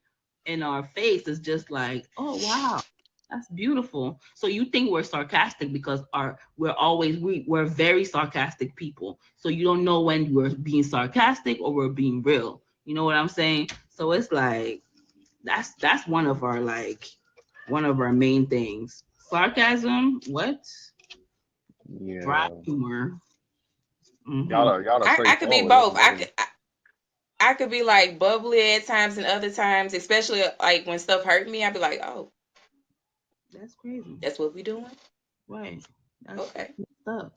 Speaker 2: in our face, it's just like, oh wow, that's beautiful. So you think we're sarcastic because we're very sarcastic people. So you don't know when we're being sarcastic or we're being real. You know what I'm saying? So it's like that's one of our main things. Sarcasm, what? Dry
Speaker 1: yeah.
Speaker 2: humor.
Speaker 1: Y'all
Speaker 2: Hmm.
Speaker 1: are y'all are
Speaker 3: I could be
Speaker 1: straightforward. That's
Speaker 3: both.
Speaker 1: amazing.
Speaker 3: I could be like bubbly at times and other times, especially like when stuff hurt me. I'd be like, oh,
Speaker 2: That's crazy.
Speaker 3: that's what we doing.
Speaker 2: Right. That's
Speaker 3: Okay.
Speaker 2: messed up.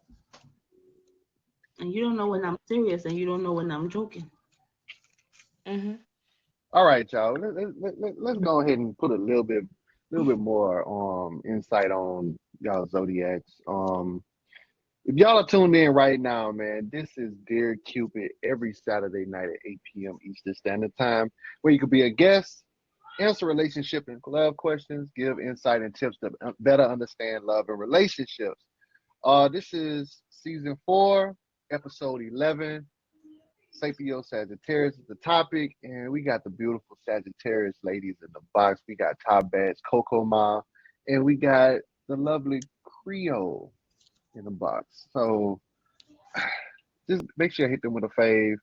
Speaker 2: And you don't know when I'm serious and you don't know when I'm joking.
Speaker 3: Mhm.
Speaker 1: All right, y'all. Let's go ahead and put a little bit more insight on y'all zodiacs. If y'all are tuned in right now, man, this is Dear Cupid every Saturday night at 8 p.m. Eastern Standard Time, where you could be a guest, answer relationship and love questions, give insight and tips to better understand love and relationships. This is season 4, episode 11. Sapio Sagittarius is the topic, and we got the beautiful Sagittarius ladies in the box. We got Top Badge, CoCoMa, and we got the lovely Creole in the box. So just make sure you hit them with a fave.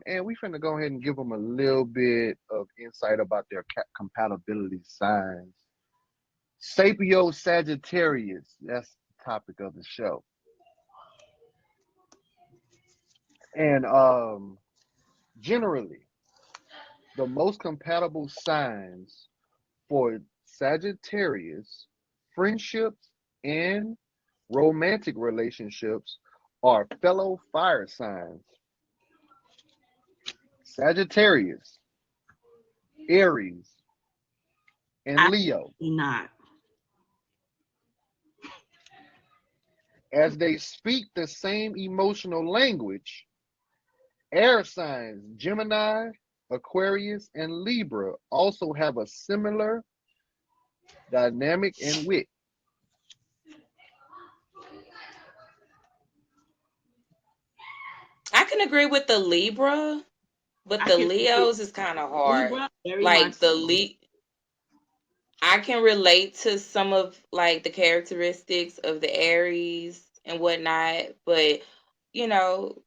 Speaker 1: And we finna go ahead and give them a little bit of insight about their compatibility signs. Sapio Sagittarius, that's the topic of the show. And generally, the most compatible signs for Sagittarius friendships and romantic relationships are fellow fire signs Sagittarius, Aries, and Leo,
Speaker 2: Absolutely not.
Speaker 1: as they speak the same emotional language. Air signs Gemini, Aquarius, and Libra also have a similar dynamic and wit.
Speaker 3: can agree with the Libra, but
Speaker 2: I
Speaker 3: the
Speaker 2: can
Speaker 3: Leos is kind of hard.
Speaker 2: Libra very much
Speaker 3: Like the
Speaker 2: so.
Speaker 3: I can relate to some of like the characteristics of the Aries and whatnot, but you know,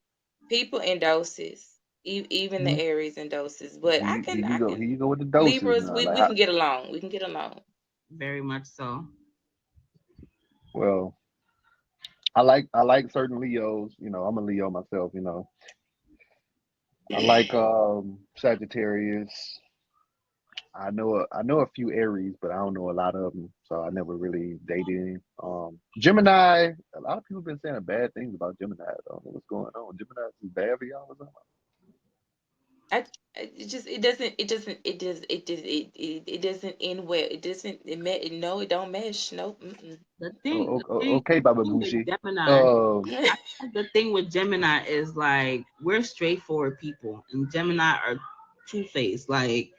Speaker 3: people in doses, even the
Speaker 1: Mhm.
Speaker 3: Aries in doses. But
Speaker 1: Here
Speaker 3: I
Speaker 1: you go.
Speaker 3: can
Speaker 1: Here you go with the doses
Speaker 3: Libras,
Speaker 1: now. Like,
Speaker 3: we can get along. We can get along.
Speaker 2: Very much so.
Speaker 1: well, I like certain Leos. You know, I'm a Leo myself. You know, I like Sagittarius. I know a few Aries, but I don't know a lot of them, so I never really dated any. Gemini. A lot of people been saying bad things about Gemini. I don't know what's going on. Gemini is bad for y'all or something.
Speaker 3: It just it doesn't it doesn't end well. It doesn't no, it don't mesh. Nope. Mm-mm.
Speaker 1: Okay, Baba
Speaker 2: Thing with
Speaker 1: Bushi.
Speaker 2: Gemini,
Speaker 1: Uh,
Speaker 2: I think the thing with Gemini is like we're straightforward people, and Gemini are two faced. Like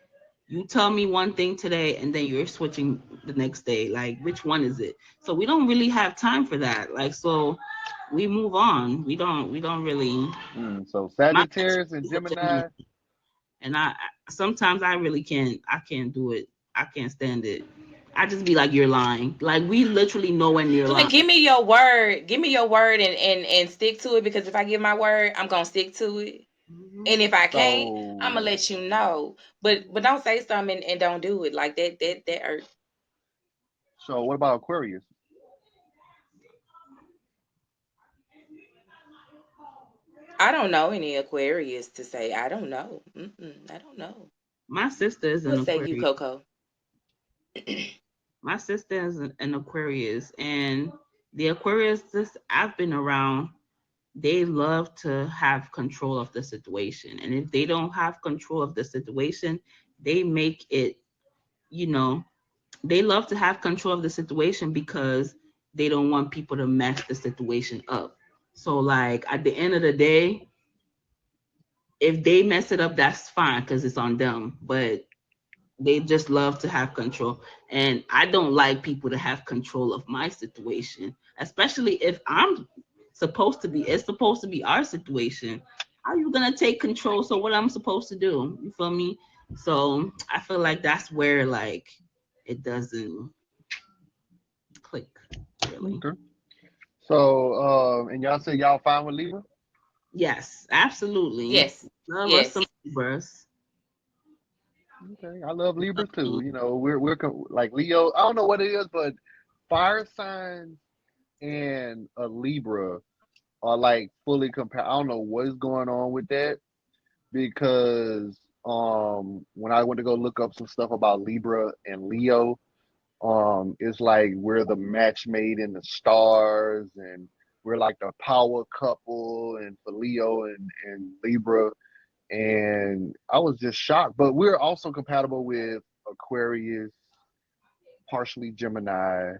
Speaker 2: you tell me one thing today, and then you're switching the next day. Like which one is it? So we don't really have time for that. Like so, we move on. We don't really.
Speaker 1: so
Speaker 2: My best
Speaker 1: Sagittarius and
Speaker 2: friend is a Gemini,
Speaker 1: Gemini.
Speaker 2: and sometimes I really can't. I can't do it. I can't stand it. I just be like, you're lying. Like we literally know when you're
Speaker 3: Like,
Speaker 2: lying.
Speaker 3: give me your word. Give me your word and stick to it, because if I give my word, I'm gonna stick to it.
Speaker 2: Mhm.
Speaker 3: And if I can't, I'm gonna
Speaker 1: So
Speaker 3: let you know. But don't say something and don't do it. Like that hurt.
Speaker 1: what about Aquarius?
Speaker 3: I don't know any Aquarius to say. I don't know. I don't know.
Speaker 2: My sister is an
Speaker 3: What say you,
Speaker 2: Aquarius.
Speaker 3: Coco?
Speaker 2: My sister is an Aquarius, and the Aquarius this I've been around, they love to have control of the situation. And if they don't have control of the situation, they make it, you know, they love to have control of the situation because they don't want people to mess the situation up. So like at the end of the day, if they mess it up, that's fine because it's on them. But they just love to have control. And I don't like people to have control of my situation, especially if it's supposed to be our situation. How are you gonna take control? So what I'm supposed to do? You feel me? So I feel like that's where like it doesn't click really.
Speaker 1: Okay. So and y'all say y'all fine with Libra?
Speaker 2: Yes, absolutely.
Speaker 3: Yes.
Speaker 2: Love us some
Speaker 3: Yes.
Speaker 2: Libras.
Speaker 1: Okay, I love Libras too. You know, like Leo. I don't know what it is, but fire signs and a Libra are like fully compatible. I don't know what is going on with that because when I went to go look up some stuff about Libra and Leo, it's like we're the match made in the stars and we're like the power couple and for Leo and Libra, and I was just shocked. But we're also compatible with Aquarius, partially Gemini,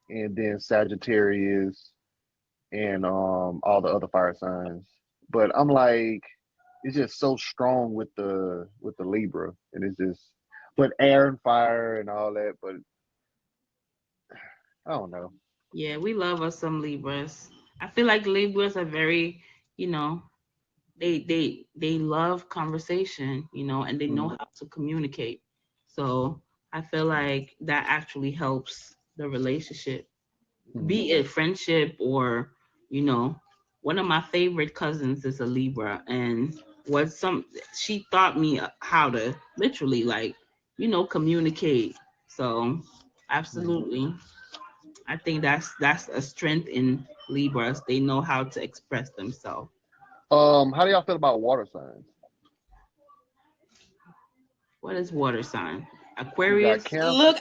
Speaker 1: and then Sagittarius and all the other fire signs. But I'm like, it's just so strong with the Libra, and it's just, but air and fire and all that. But I don't know.
Speaker 2: Yeah, we love us some Libras. I feel like Libras are very, you know, they love conversation, and they know
Speaker 1: Mm-hmm.
Speaker 2: how to communicate. So I feel like that actually helps the relationship,
Speaker 1: Mm-hmm.
Speaker 2: be it friendship or, you know, one of my favorite cousins is a Libra, and what some she taught me how to literally like, communicate. So
Speaker 1: Mm-hmm.
Speaker 2: absolutely. I think that's a strength in Libras. They know how to express themselves.
Speaker 1: How do y'all feel about water signs?
Speaker 2: What is water sign?
Speaker 1: We got
Speaker 2: Aquarius.
Speaker 1: Cancer,
Speaker 3: Look,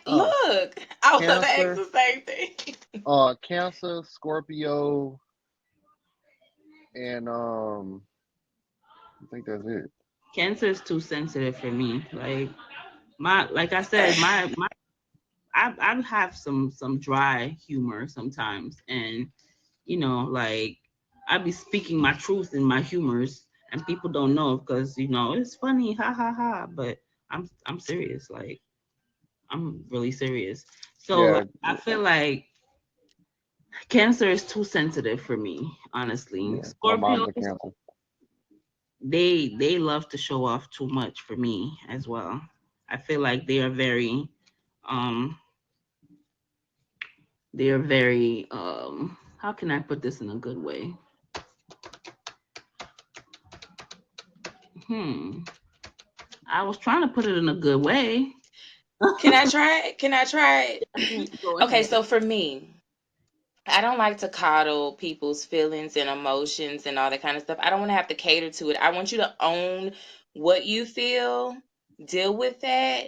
Speaker 3: look. I was gonna ask
Speaker 1: Cancer,
Speaker 3: the same thing.
Speaker 1: Cancer, Scorpio, and I think that's it.
Speaker 2: Cancer is too sensitive for me. Like I said, I have some dry humor sometimes, and like I be speaking my truth in my humors, and people don't know because it's funny, ha ha ha. But I'm serious. Like I'm really serious. So
Speaker 1: Yeah,
Speaker 2: like I feel like Cancer is too sensitive for me, honestly.
Speaker 1: yeah. My
Speaker 2: Scorpio,
Speaker 1: mom's a Cancer.
Speaker 2: they love to show off too much for me as well. I feel like um they are very how can I put this in a good way? Hmm. I was trying to put it in a good way.
Speaker 3: Can I try it? Can I try it?
Speaker 2: Go
Speaker 3: Okay,
Speaker 2: ahead.
Speaker 3: so for me, I don't like to coddle people's feelings and emotions and all that kind of stuff. I don't want to have to cater to it. I want you to own what you feel, deal with that.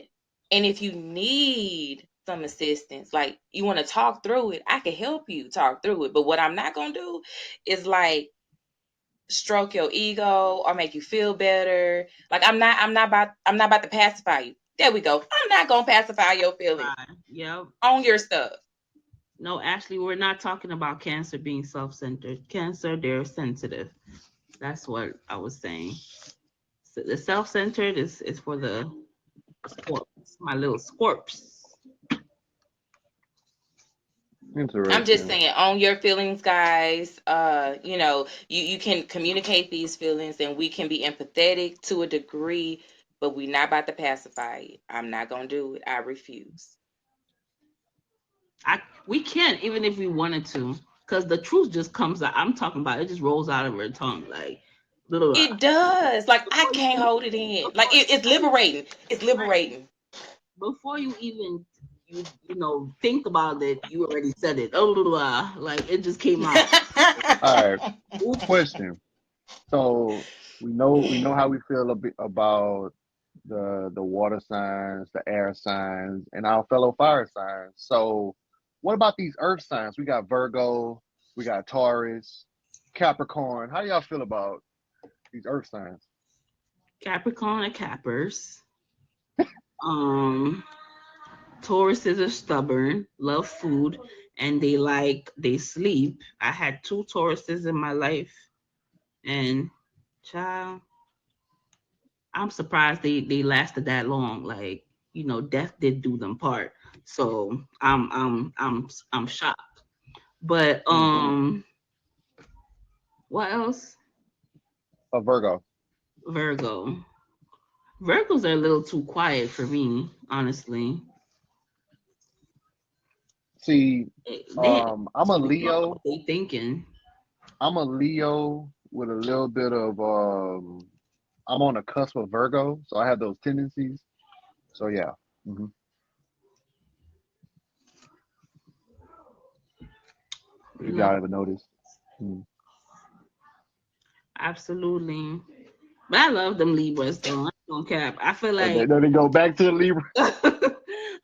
Speaker 3: And if you need some assistance, like you want to talk through it, I can help you talk through it. But what I'm not going to do is like stroke your ego or make you feel better. Like I'm not about to pacify you. There we go. I'm not going to pacify your feelings.
Speaker 2: Right. Yep.
Speaker 3: Own your stuff.
Speaker 2: No, actually, we're not talking about Cancer being self-centered. Cancer, they're sensitive. That's what I was saying. So the self-centered is for the scorps, my little scorps.
Speaker 3: I'm just
Speaker 1: Interesting.
Speaker 3: saying, own your feelings, guys. You can communicate these feelings and we can be empathetic to a degree, but we're not about to pacify it. I'm not gonna do it. I refuse.
Speaker 2: We can't even if we wanted to, because the truth just comes out. I'm talking about it just rolls out of her tongue like little.
Speaker 3: It does. Like I
Speaker 2: Before
Speaker 3: can't
Speaker 2: you,
Speaker 3: hold it in. Like
Speaker 2: before
Speaker 3: it's liberating. It's liberating.
Speaker 2: before you even think about it, you already said it. Oh, like it just came out.
Speaker 1: All right.
Speaker 2: Oops.
Speaker 1: Question. So we know how we feel a bit about the water signs, the air signs, and our fellow fire signs. So what about these earth signs? We got Virgo, we got Taurus, Capricorn. How do y'all feel about these earth signs?
Speaker 2: Capricorn and Cappers. Um, Tauruses are stubborn, love food, and they sleep. I had two Tauruses in my life, and child, I'm surprised they lasted that long. Like, death did do them part. So I'm shocked. But
Speaker 1: Hmm.
Speaker 2: what else?
Speaker 1: A Virgo.
Speaker 2: Virgo. Virgos are a little too quiet for me, honestly.
Speaker 1: See,
Speaker 2: They have
Speaker 1: I'm a
Speaker 2: to know what
Speaker 1: Leo.
Speaker 2: they thinking.
Speaker 1: I'm a Leo with a little bit of I'm on the cusp of Virgo, so I have those tendencies. So yeah. Hmm. If
Speaker 2: No,
Speaker 1: y'all ever noticed. Mm.
Speaker 2: absolutely. But I love them Libras though. I don't cap. I feel
Speaker 1: And
Speaker 2: like
Speaker 1: then they go back to the Libra.
Speaker 2: I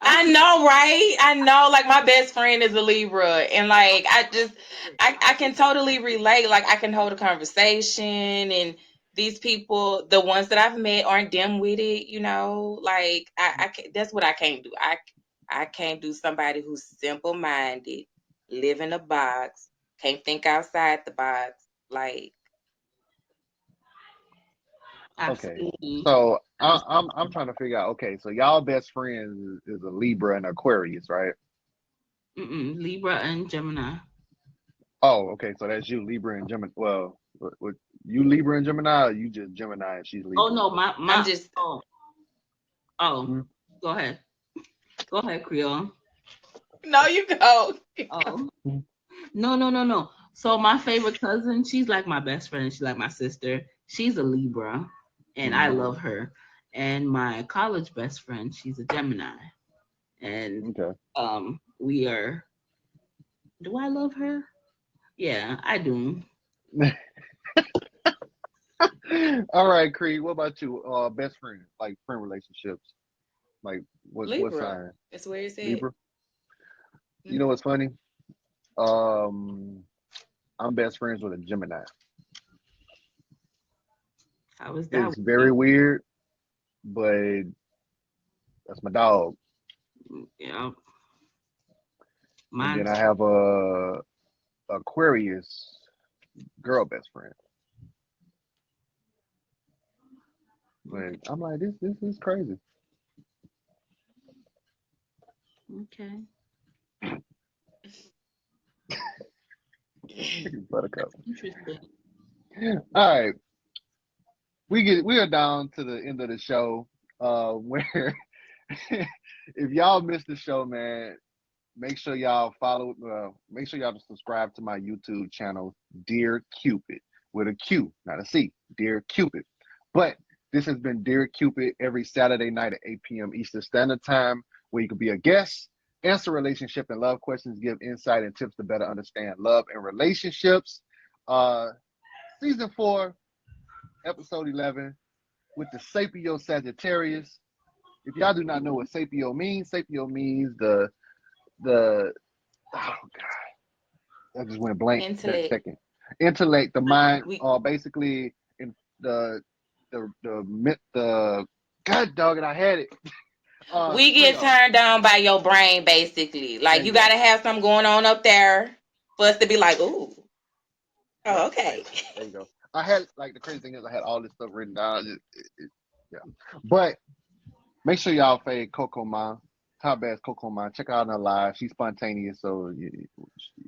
Speaker 3: I
Speaker 2: feel
Speaker 3: know, right? I know, like my best friend is a Libra, and like I can totally relate. Like I can hold a conversation, and these people, the ones that I've met, aren't dim-witted. Like I can, that's what I can't do. I can't do somebody who's simple-minded, live in a box, can't think outside the box. Like
Speaker 1: Okay.
Speaker 2: absolutely.
Speaker 1: So I'm
Speaker 2: Absolutely.
Speaker 1: trying to figure out, okay, so y'all best friends is a Libra and Aquarius, right?
Speaker 2: Libra and Gemini.
Speaker 1: Oh, okay, so that's you, Libra and Gemini. Well, you Libra and Gemini, or you just Gemini and she's
Speaker 2: Oh
Speaker 1: Libra?
Speaker 2: no,
Speaker 3: I'm
Speaker 2: my
Speaker 3: just
Speaker 2: oh,
Speaker 1: Hmm?
Speaker 2: go ahead. Go ahead, Creole.
Speaker 3: no, you go.
Speaker 2: Oh. No. So my favorite cousin, she's like my best friend. She's like my sister. She's a Libra, and I
Speaker 1: Hmm.
Speaker 2: love her. And my college best friend, she's a Gemini, and
Speaker 1: Okay.
Speaker 2: we are. Do I love her? Yeah, I do.
Speaker 1: All right, Creed. What about you? Best friend, like friend relationships, like what
Speaker 3: Libra.
Speaker 1: sign?
Speaker 3: That's where it's at.
Speaker 1: Libra. You know
Speaker 3: Mhm.
Speaker 1: what's funny? Um, I'm best friends with a Gemini.
Speaker 2: How is that
Speaker 1: It's very
Speaker 2: working?
Speaker 1: weird, but that's my dog.
Speaker 2: Yeah,
Speaker 1: And then I
Speaker 2: mine's
Speaker 1: have a Aquarius girl best friend.
Speaker 2: okay.
Speaker 1: And I'm like, this is crazy.
Speaker 2: Okay.
Speaker 1: Buttercup.
Speaker 2: Interesting.
Speaker 1: All right. we are down to the end of the show. Where if y'all missed the show, man, make sure y'all follow. Make sure y'all subscribe to my YouTube channel, Dear Cupid, with a Q, not a C. Dear Cupid. But this has been Dear Cupid every Saturday night at 8 p.m. Eastern Standard Time, where you can be a guest, answer relationship and love questions, give insight and tips to better understand love and relationships. Uh, Season 4, Episode 11, with the Sapio Sagittarius. If y'all do not know what Sapio means the oh god, I just went blank that
Speaker 3: Intellect.
Speaker 1: second. Intellect, the mind,
Speaker 3: We
Speaker 1: basically in the the god dog it, I had it.
Speaker 3: we get
Speaker 1: Creole.
Speaker 3: turned on by your brain, basically.
Speaker 1: There
Speaker 3: Like
Speaker 1: you
Speaker 3: you
Speaker 1: go.
Speaker 3: gotta have something going on up there for us to be like, ooh,
Speaker 1: Yep.
Speaker 3: oh,
Speaker 1: There,
Speaker 3: okay.
Speaker 1: there you go. I had like the crazy thing is I had all this stuff written down. Yeah. But make sure y'all fade CoCoMa, top ass CoCoMa. Check out her live. She's spontaneous, so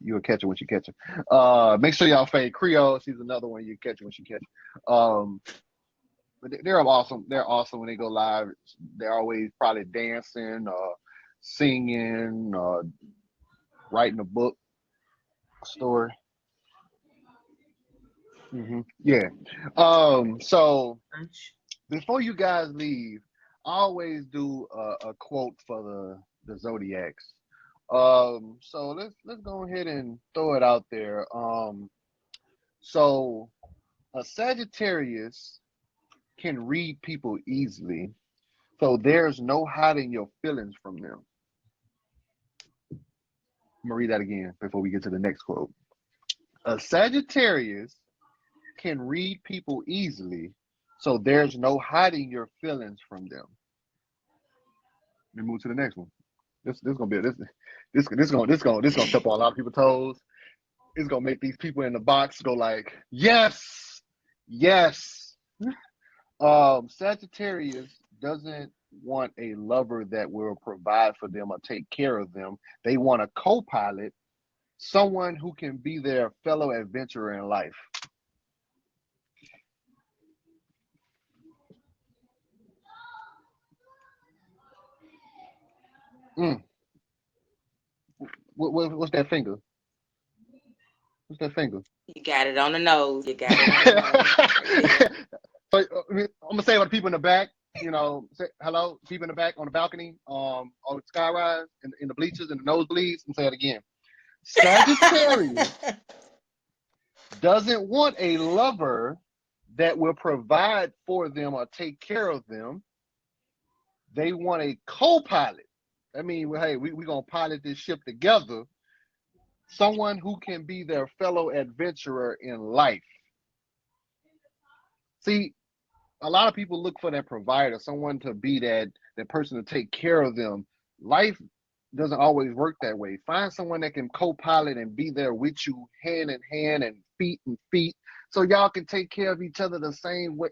Speaker 1: you'll catch her when she catch her. Make sure y'all fade Creole. She's another one you catch her when she catch her. But they're awesome. They're awesome when they go live. They're always probably dancing, singing, writing a book, story. Yeah. So before you guys leave, I always do a quote for the zodiacs. So let's go ahead and throw it out there. So a Sagittarius can read people easily, so there's no hiding your feelings from them. I'm gonna read that again before we get to the next quote. A Sagittarius can read people easily, so there's no hiding your feelings from them. Let me move to the next one. This gonna be this gonna step on a lot of people's toes. It's gonna make these people in the box go like, yes, yes. Sagittarius doesn't want a lover that will provide for them or take care of them. They want a co-pilot, someone who can be their fellow adventurer in life. Mm. What's that finger? What's that finger?
Speaker 3: You got it on the nose. You got it on the nose. Right
Speaker 1: So I'm gonna say what the people in the back, say hello, people in the back on the balcony, on the skyrise, in the bleachers and the nosebleeds, and say it again. Sagittarius
Speaker 3: there.
Speaker 1: doesn't want a lover that will provide for them or take care of them. They want a co-pilot. I mean, hey, we gonna pilot this ship together. Someone who can be their fellow adventurer in life. See, a lot of people look for that provider, someone to be that person to take care of them. Life doesn't always work that way. Find someone that can co-pilot and be there with you hand in hand and feet, so y'all can take care of each other the same way.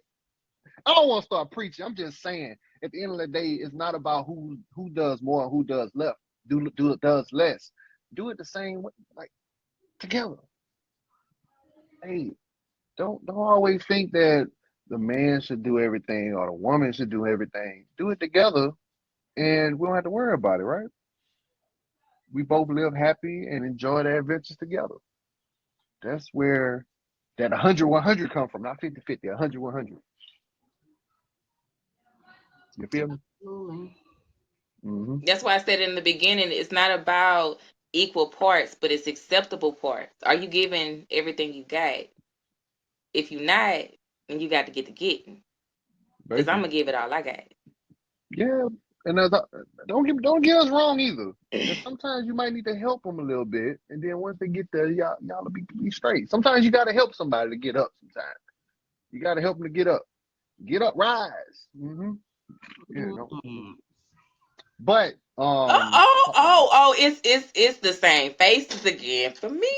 Speaker 1: I don't want to start preaching. I'm just saying, at the end of the day, it's not about who does more and who does less. Does less. Do it the same way, like together. Hey, don't always think that the man should do everything or the woman should do everything. Do it together, and we don't have to worry about it, right? We both live happy and enjoy the adventures together. That's where that 100-100 come from, not 50-50, 100-100. You feel me?
Speaker 2: Absolutely.
Speaker 1: Mm-hmm.
Speaker 3: That's why I said in the beginning, it's not about equal parts, but it's acceptable parts. Are you giving everything you got? If you're not, then you got to get the getting. Because I'm
Speaker 1: Basically,
Speaker 3: going to give it all I got.
Speaker 1: yeah. And don't get us wrong either. And sometimes you might need to help them a little bit, and then once they get there, y'all will be straight. Sometimes you got to help somebody to get up. Sometimes you got to help them to get up, rise. Yeah, no.
Speaker 2: Mm-mm.
Speaker 1: But
Speaker 3: It's the same faces again for me.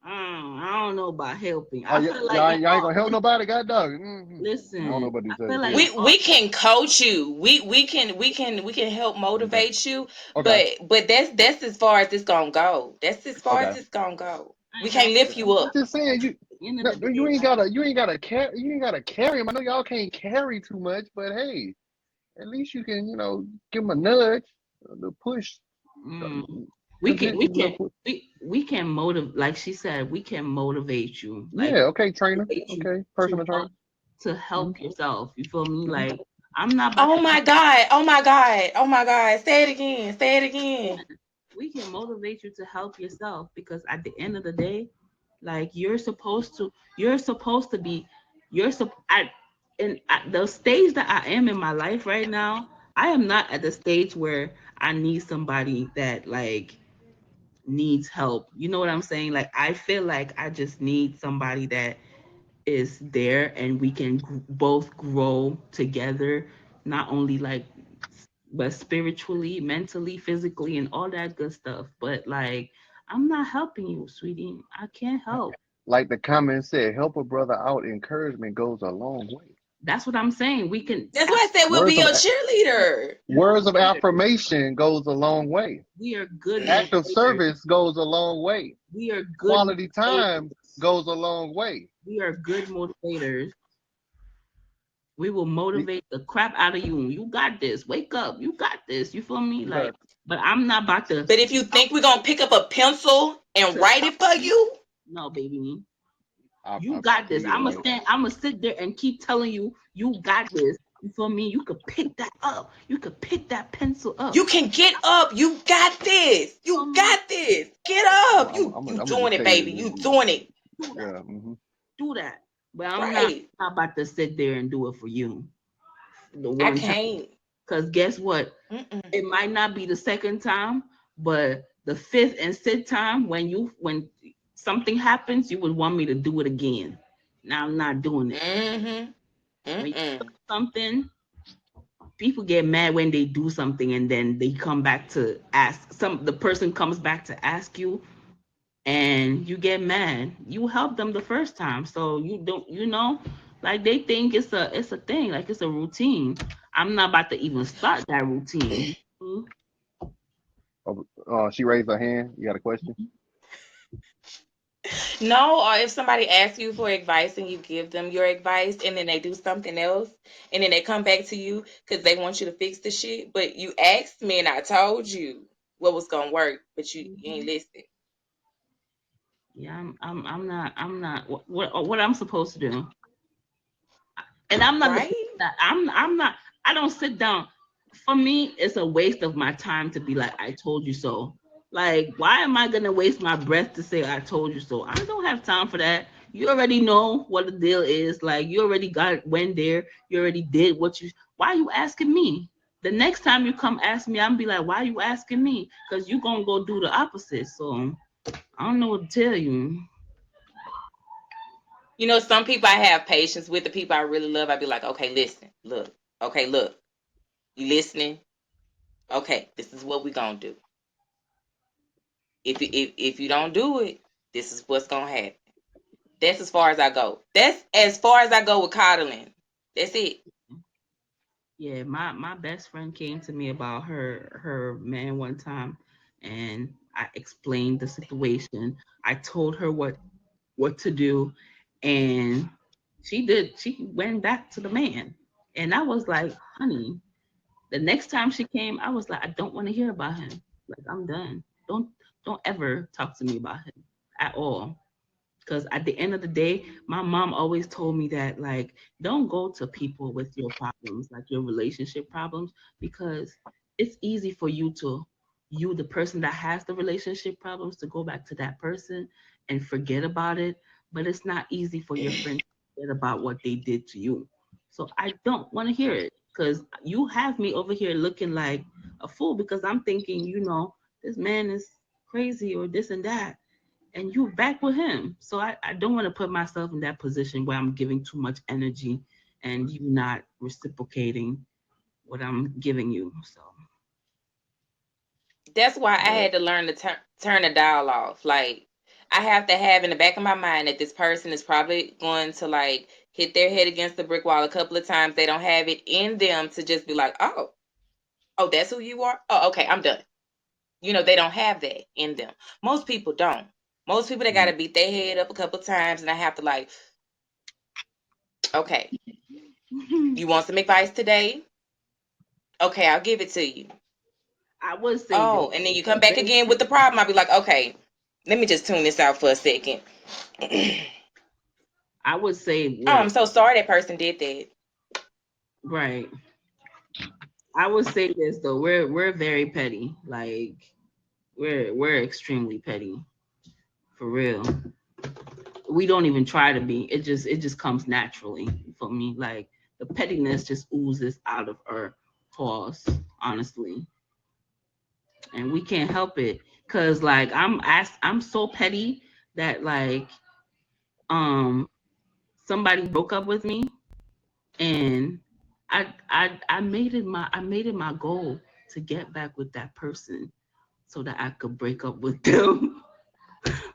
Speaker 2: I don't know about helping.
Speaker 1: oh
Speaker 2: I
Speaker 1: yeah,
Speaker 2: feel like
Speaker 1: y'all,
Speaker 2: in
Speaker 1: y'all ain't
Speaker 2: all
Speaker 1: gonna help nobody, god dog. I don't know
Speaker 2: listen,
Speaker 1: about these
Speaker 2: I feel like in
Speaker 1: Sagittarius.
Speaker 2: all
Speaker 3: We can coach you. We can help
Speaker 1: Okay,
Speaker 3: motivate you,
Speaker 1: okay,
Speaker 3: but that's as far as it's gonna go. That's as far
Speaker 1: okay.
Speaker 3: as it's gonna go.
Speaker 2: I
Speaker 3: We
Speaker 2: ain't got
Speaker 3: can't lift you
Speaker 1: I'm
Speaker 3: up.
Speaker 1: just saying you.
Speaker 2: End of
Speaker 1: No,
Speaker 2: the day, like,
Speaker 1: you ain't gotta carry him. I know y'all can't carry too much, but hey, at least you can, give him a nudge, the push,
Speaker 2: mm, we can we
Speaker 1: position,
Speaker 2: can
Speaker 1: little push.
Speaker 2: we can motivate, like she said, we can motivate you, like
Speaker 1: Yeah, okay, trainer.
Speaker 2: motivate you
Speaker 1: Okay,
Speaker 2: to
Speaker 1: personal trainer.
Speaker 2: help
Speaker 1: Hmm.
Speaker 2: yourself. You feel me?
Speaker 1: Hmm.
Speaker 2: Like I'm not about
Speaker 3: Oh
Speaker 2: to.
Speaker 3: my God. Oh my God. Oh my God. Say it again. Say it again.
Speaker 2: We can motivate you to help yourself because at the end of the day, like you're supposed to be you're sup- at the stage that I am in my life right now. I am not at the stage where I need somebody that like needs help. You know what I'm saying? Like I feel like I just need somebody that is there and we can both grow together, not only like but spiritually, mentally, physically, and all that good stuff. But like, I'm not helping you, sweetie. I can't help.
Speaker 1: Like the comment said, help a brother out. Encouragement goes a long way.
Speaker 2: That's what I'm saying. We can.
Speaker 3: That's why
Speaker 2: That's
Speaker 3: I said we'll be
Speaker 1: Words of
Speaker 3: your cheerleader.
Speaker 1: words of affirmation goes a long way.
Speaker 2: we are good
Speaker 1: Act of
Speaker 2: motivators.
Speaker 1: service goes a long way.
Speaker 2: We are good
Speaker 1: Quality
Speaker 2: motivators.
Speaker 1: time goes a long way.
Speaker 2: We are good motivators. We will
Speaker 1: You
Speaker 2: motivate the crap out of you. You got this. Wake up. You got this. You feel me? Like,
Speaker 1: got
Speaker 2: but I'm not about to
Speaker 3: But if you think we're gonna pick up a pencil and
Speaker 2: to
Speaker 3: write
Speaker 2: tell
Speaker 3: it for
Speaker 2: you,
Speaker 3: you,
Speaker 2: no, baby.
Speaker 1: I
Speaker 2: You got this.
Speaker 1: yeah, like
Speaker 2: I'm gonna sit there and keep telling you, you got this. You feel me? You could pick that up. You could pick that pencil up.
Speaker 3: you can get up. You got this.
Speaker 2: You feel
Speaker 3: You
Speaker 2: me?
Speaker 3: got this. Get up. You
Speaker 1: I'm gonna
Speaker 3: doing
Speaker 1: just
Speaker 3: it,
Speaker 1: tell you
Speaker 3: baby. You doing it.
Speaker 2: Do that.
Speaker 1: yeah. Hmm.
Speaker 2: Do that. But I'm
Speaker 3: Right.
Speaker 2: not about to sit there and do it for you the
Speaker 3: I
Speaker 2: one time.
Speaker 3: can't.
Speaker 2: Cause guess what?
Speaker 3: Mm-mm.
Speaker 2: It might not be the second time, but the fifth and sixth time when something happens, you would want me to do it again. Now I'm not doing it.
Speaker 3: Mm-hmm.
Speaker 2: When you do
Speaker 3: Mm-mm.
Speaker 2: something, people get mad when they do something and then they come back to ask the person comes back to ask you and you get mad. You helped them the first time, so you don't, like they think it's a thing, like it's a routine. I'm not about to even start that routine.
Speaker 1: She raised her hand. You got a question?
Speaker 3: No, or if somebody asks you for advice and you give them your advice and then they do something else and then they come back to you because they want you to fix the shit, but you asked me and I told you what was gonna work, but you ain't
Speaker 2: Mhm.
Speaker 3: listen.
Speaker 2: Yeah, I'm not what I'm supposed to do. And I'm not the person
Speaker 3: Right?
Speaker 2: that I'm not I don't sit down. For me, it's a waste of my time to be like, I told you so. Like, why am I gonna waste my breath to say I told you so? I don't have time for that. You already know what the deal is. Like, you already went there. You already did what you. Why are you asking me? The next time you come ask me, I'm be like, why are you asking me? Because you gonna go do the opposite. So I don't know what to tell you.
Speaker 3: You know, some people I have patience with, the people I really love, I'd be like, okay, listen, look, okay, look, you listening? Okay, this is what we gonna do. If you don't do it, this is what's gonna happen. That's as far as I go. That's as far as I go with coddling. That's it.
Speaker 2: Yeah, my best friend came to me about her man one time, and I explained the situation. I told her what to do, and she did. She went back to the man, and I was like, honey. The next time she came, I was like, I don't want to hear about him. Like I'm done. Don't ever talk to me about him at all. Because at the end of the day, my mom always told me that, like, don't go to people with your problems, like your relationship problems, because it's easy for you, the person that has the relationship problems, to go back to that person and forget about it. But it's not easy for your friend to forget about what they did to you. So I don't want to hear it because you have me over here looking like a fool because I'm thinking, this man is crazy or this and that and you back with him. So I don't want to put myself in that position where I'm giving too much energy and you not reciprocating what I'm giving you. So
Speaker 3: That's why I
Speaker 1: Yeah.
Speaker 3: had to learn to turn the dial off. Like I have to have in the back of my mind that this person is probably going to like hit their head against the brick wall a couple of times. They don't have it in them to just be like, oh, that's who you are. Oh, okay, I'm done. You know, they don't have that in them. Most people don't. Most people, they got to beat their head up a couple times, and I have to like, okay, you want some advice today? Okay, I'll give it to you.
Speaker 2: I would say
Speaker 3: Oh, and then you come back again with the problem. I'll be like, okay, let me just tune this out for a second.
Speaker 2: I would say
Speaker 3: Oh, I'm so sorry that person did that.
Speaker 2: Right. I would say this though. We're very petty. Like we're extremely petty. For real. We don't even try to be. It just comes naturally for me. Like the pettiness just oozes out of our pores, honestly. And we can't help it. Cause like I'm so petty that like somebody broke up with me and I made it my goal to get back with that person so that I could break up with them.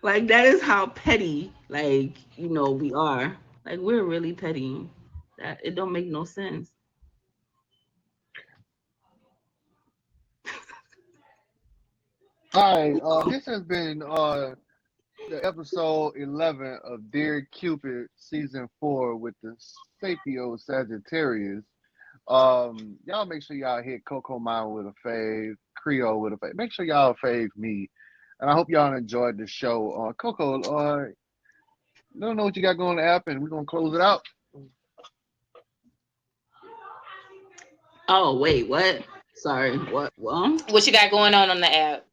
Speaker 2: Like that is how petty, like, we are. Like we're really petty. That it don't make no sense.
Speaker 1: All right, this has been the episode 11 of Dear Cupid season 4 with the Sapio Sagittarius. Y'all make sure y'all hit CoCoMa with a fave, Creole with a fave. Make sure y'all fave me, and I hope y'all enjoyed the show. Coco, don't know what you got going on the app, and we're gonna close it out.
Speaker 2: Oh wait, what? Sorry, what?
Speaker 3: What you got going on the app?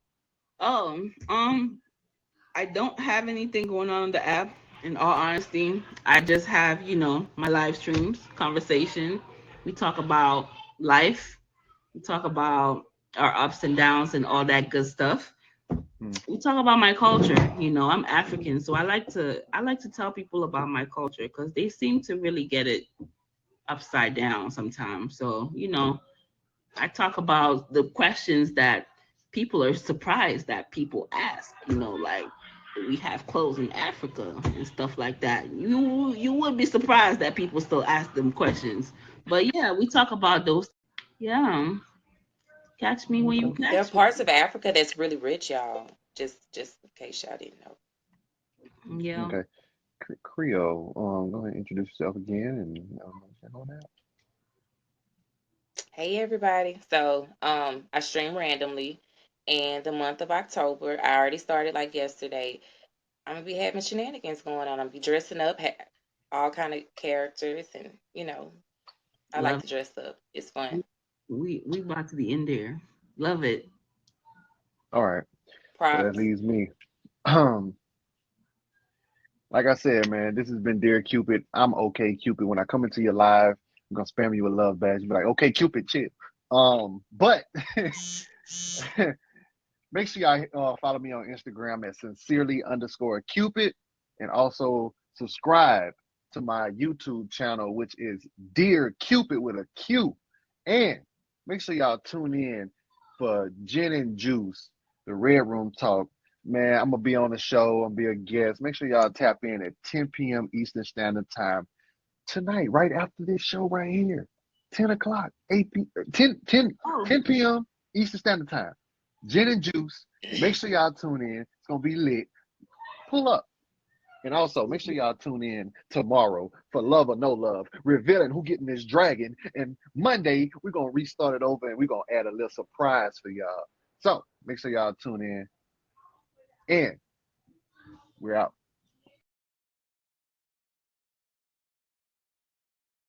Speaker 2: Oh, I don't have anything going on the app. In all honesty, I just have, my live streams, conversation. We talk about life. We talk about our ups and downs and all that good stuff. We talk about my culture. I'm African, so I like to tell people about my culture because they seem to really get it upside down sometimes. So, I talk about the questions that people are surprised that people ask, like we have clothes in Africa and stuff like that. You would be surprised that people still ask them questions. But yeah, we talk about those. Yeah. Catch me when you
Speaker 3: There are
Speaker 2: catch
Speaker 3: parts of Africa that's really rich, y'all. Just in case y'all didn't know.
Speaker 2: me. Yeah.
Speaker 1: Okay, Creole. Go ahead and introduce yourself again, and check on that.
Speaker 3: Hey everybody. So, I stream randomly, and the month of October, I already started like yesterday. I'm gonna be having shenanigans going on. I'm gonna be dressing up, all kind of characters, and I like
Speaker 2: Love
Speaker 3: to dress up. It's fun.
Speaker 2: it. We about to be in there. Love it.
Speaker 1: All right, so that
Speaker 3: Props.
Speaker 1: leaves me. Um, like I said, man, this has been Dear Cupid. I'm okay, Cupid. When I come into your live, I'm gonna spam you with love badge. You be like, okay, Cupid, chill. But make sure y'all follow me on Instagram at sincerely_Cupid, and also subscribe to my YouTube channel, which is Dear Cupid with a Q. And make sure y'all tune in for Gin and Juice, the Red Room Talk. Man, I'm gonna be on the show. I'm gonna be a guest. Make sure y'all tap in at 10 p.m. Eastern Standard Time tonight, right after this show right here. 10 o'clock, 8 p 10, 10,
Speaker 2: Oh,
Speaker 1: 10 p.m. Eastern Standard Time. Gin and Juice. Make sure y'all tune in. It's gonna be lit. Pull up. And also make sure y'all tune in tomorrow for Love or No Love, revealing who getting this dragon. And Monday, we're gonna restart it over and we're gonna add a little surprise for y'all. So make sure y'all tune in. And we're out.